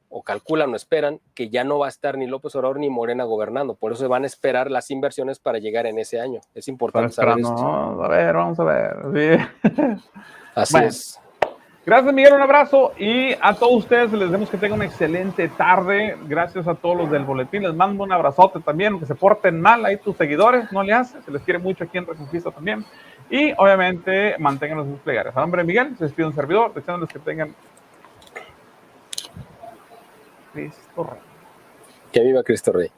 o calculan o esperan, que ya no va a estar ni López Obrador ni Morena gobernando. Por eso van a esperar las inversiones para llegar en ese año. Es importante saber esto. A ver, vamos a ver. Sí. Así es. Gracias, Miguel, un abrazo, y a todos ustedes les deseamos que tengan una excelente tarde. Gracias a todos los del boletín, les mando un abrazote también, aunque se porten mal ahí tus seguidores, no le haces, se les quiere mucho aquí en Reconquista también, y obviamente manténganlos sus plegarias. A nombre de Miguel, se despide un servidor, deseándoles que tengan Cristo Rey. Que viva Cristo Rey.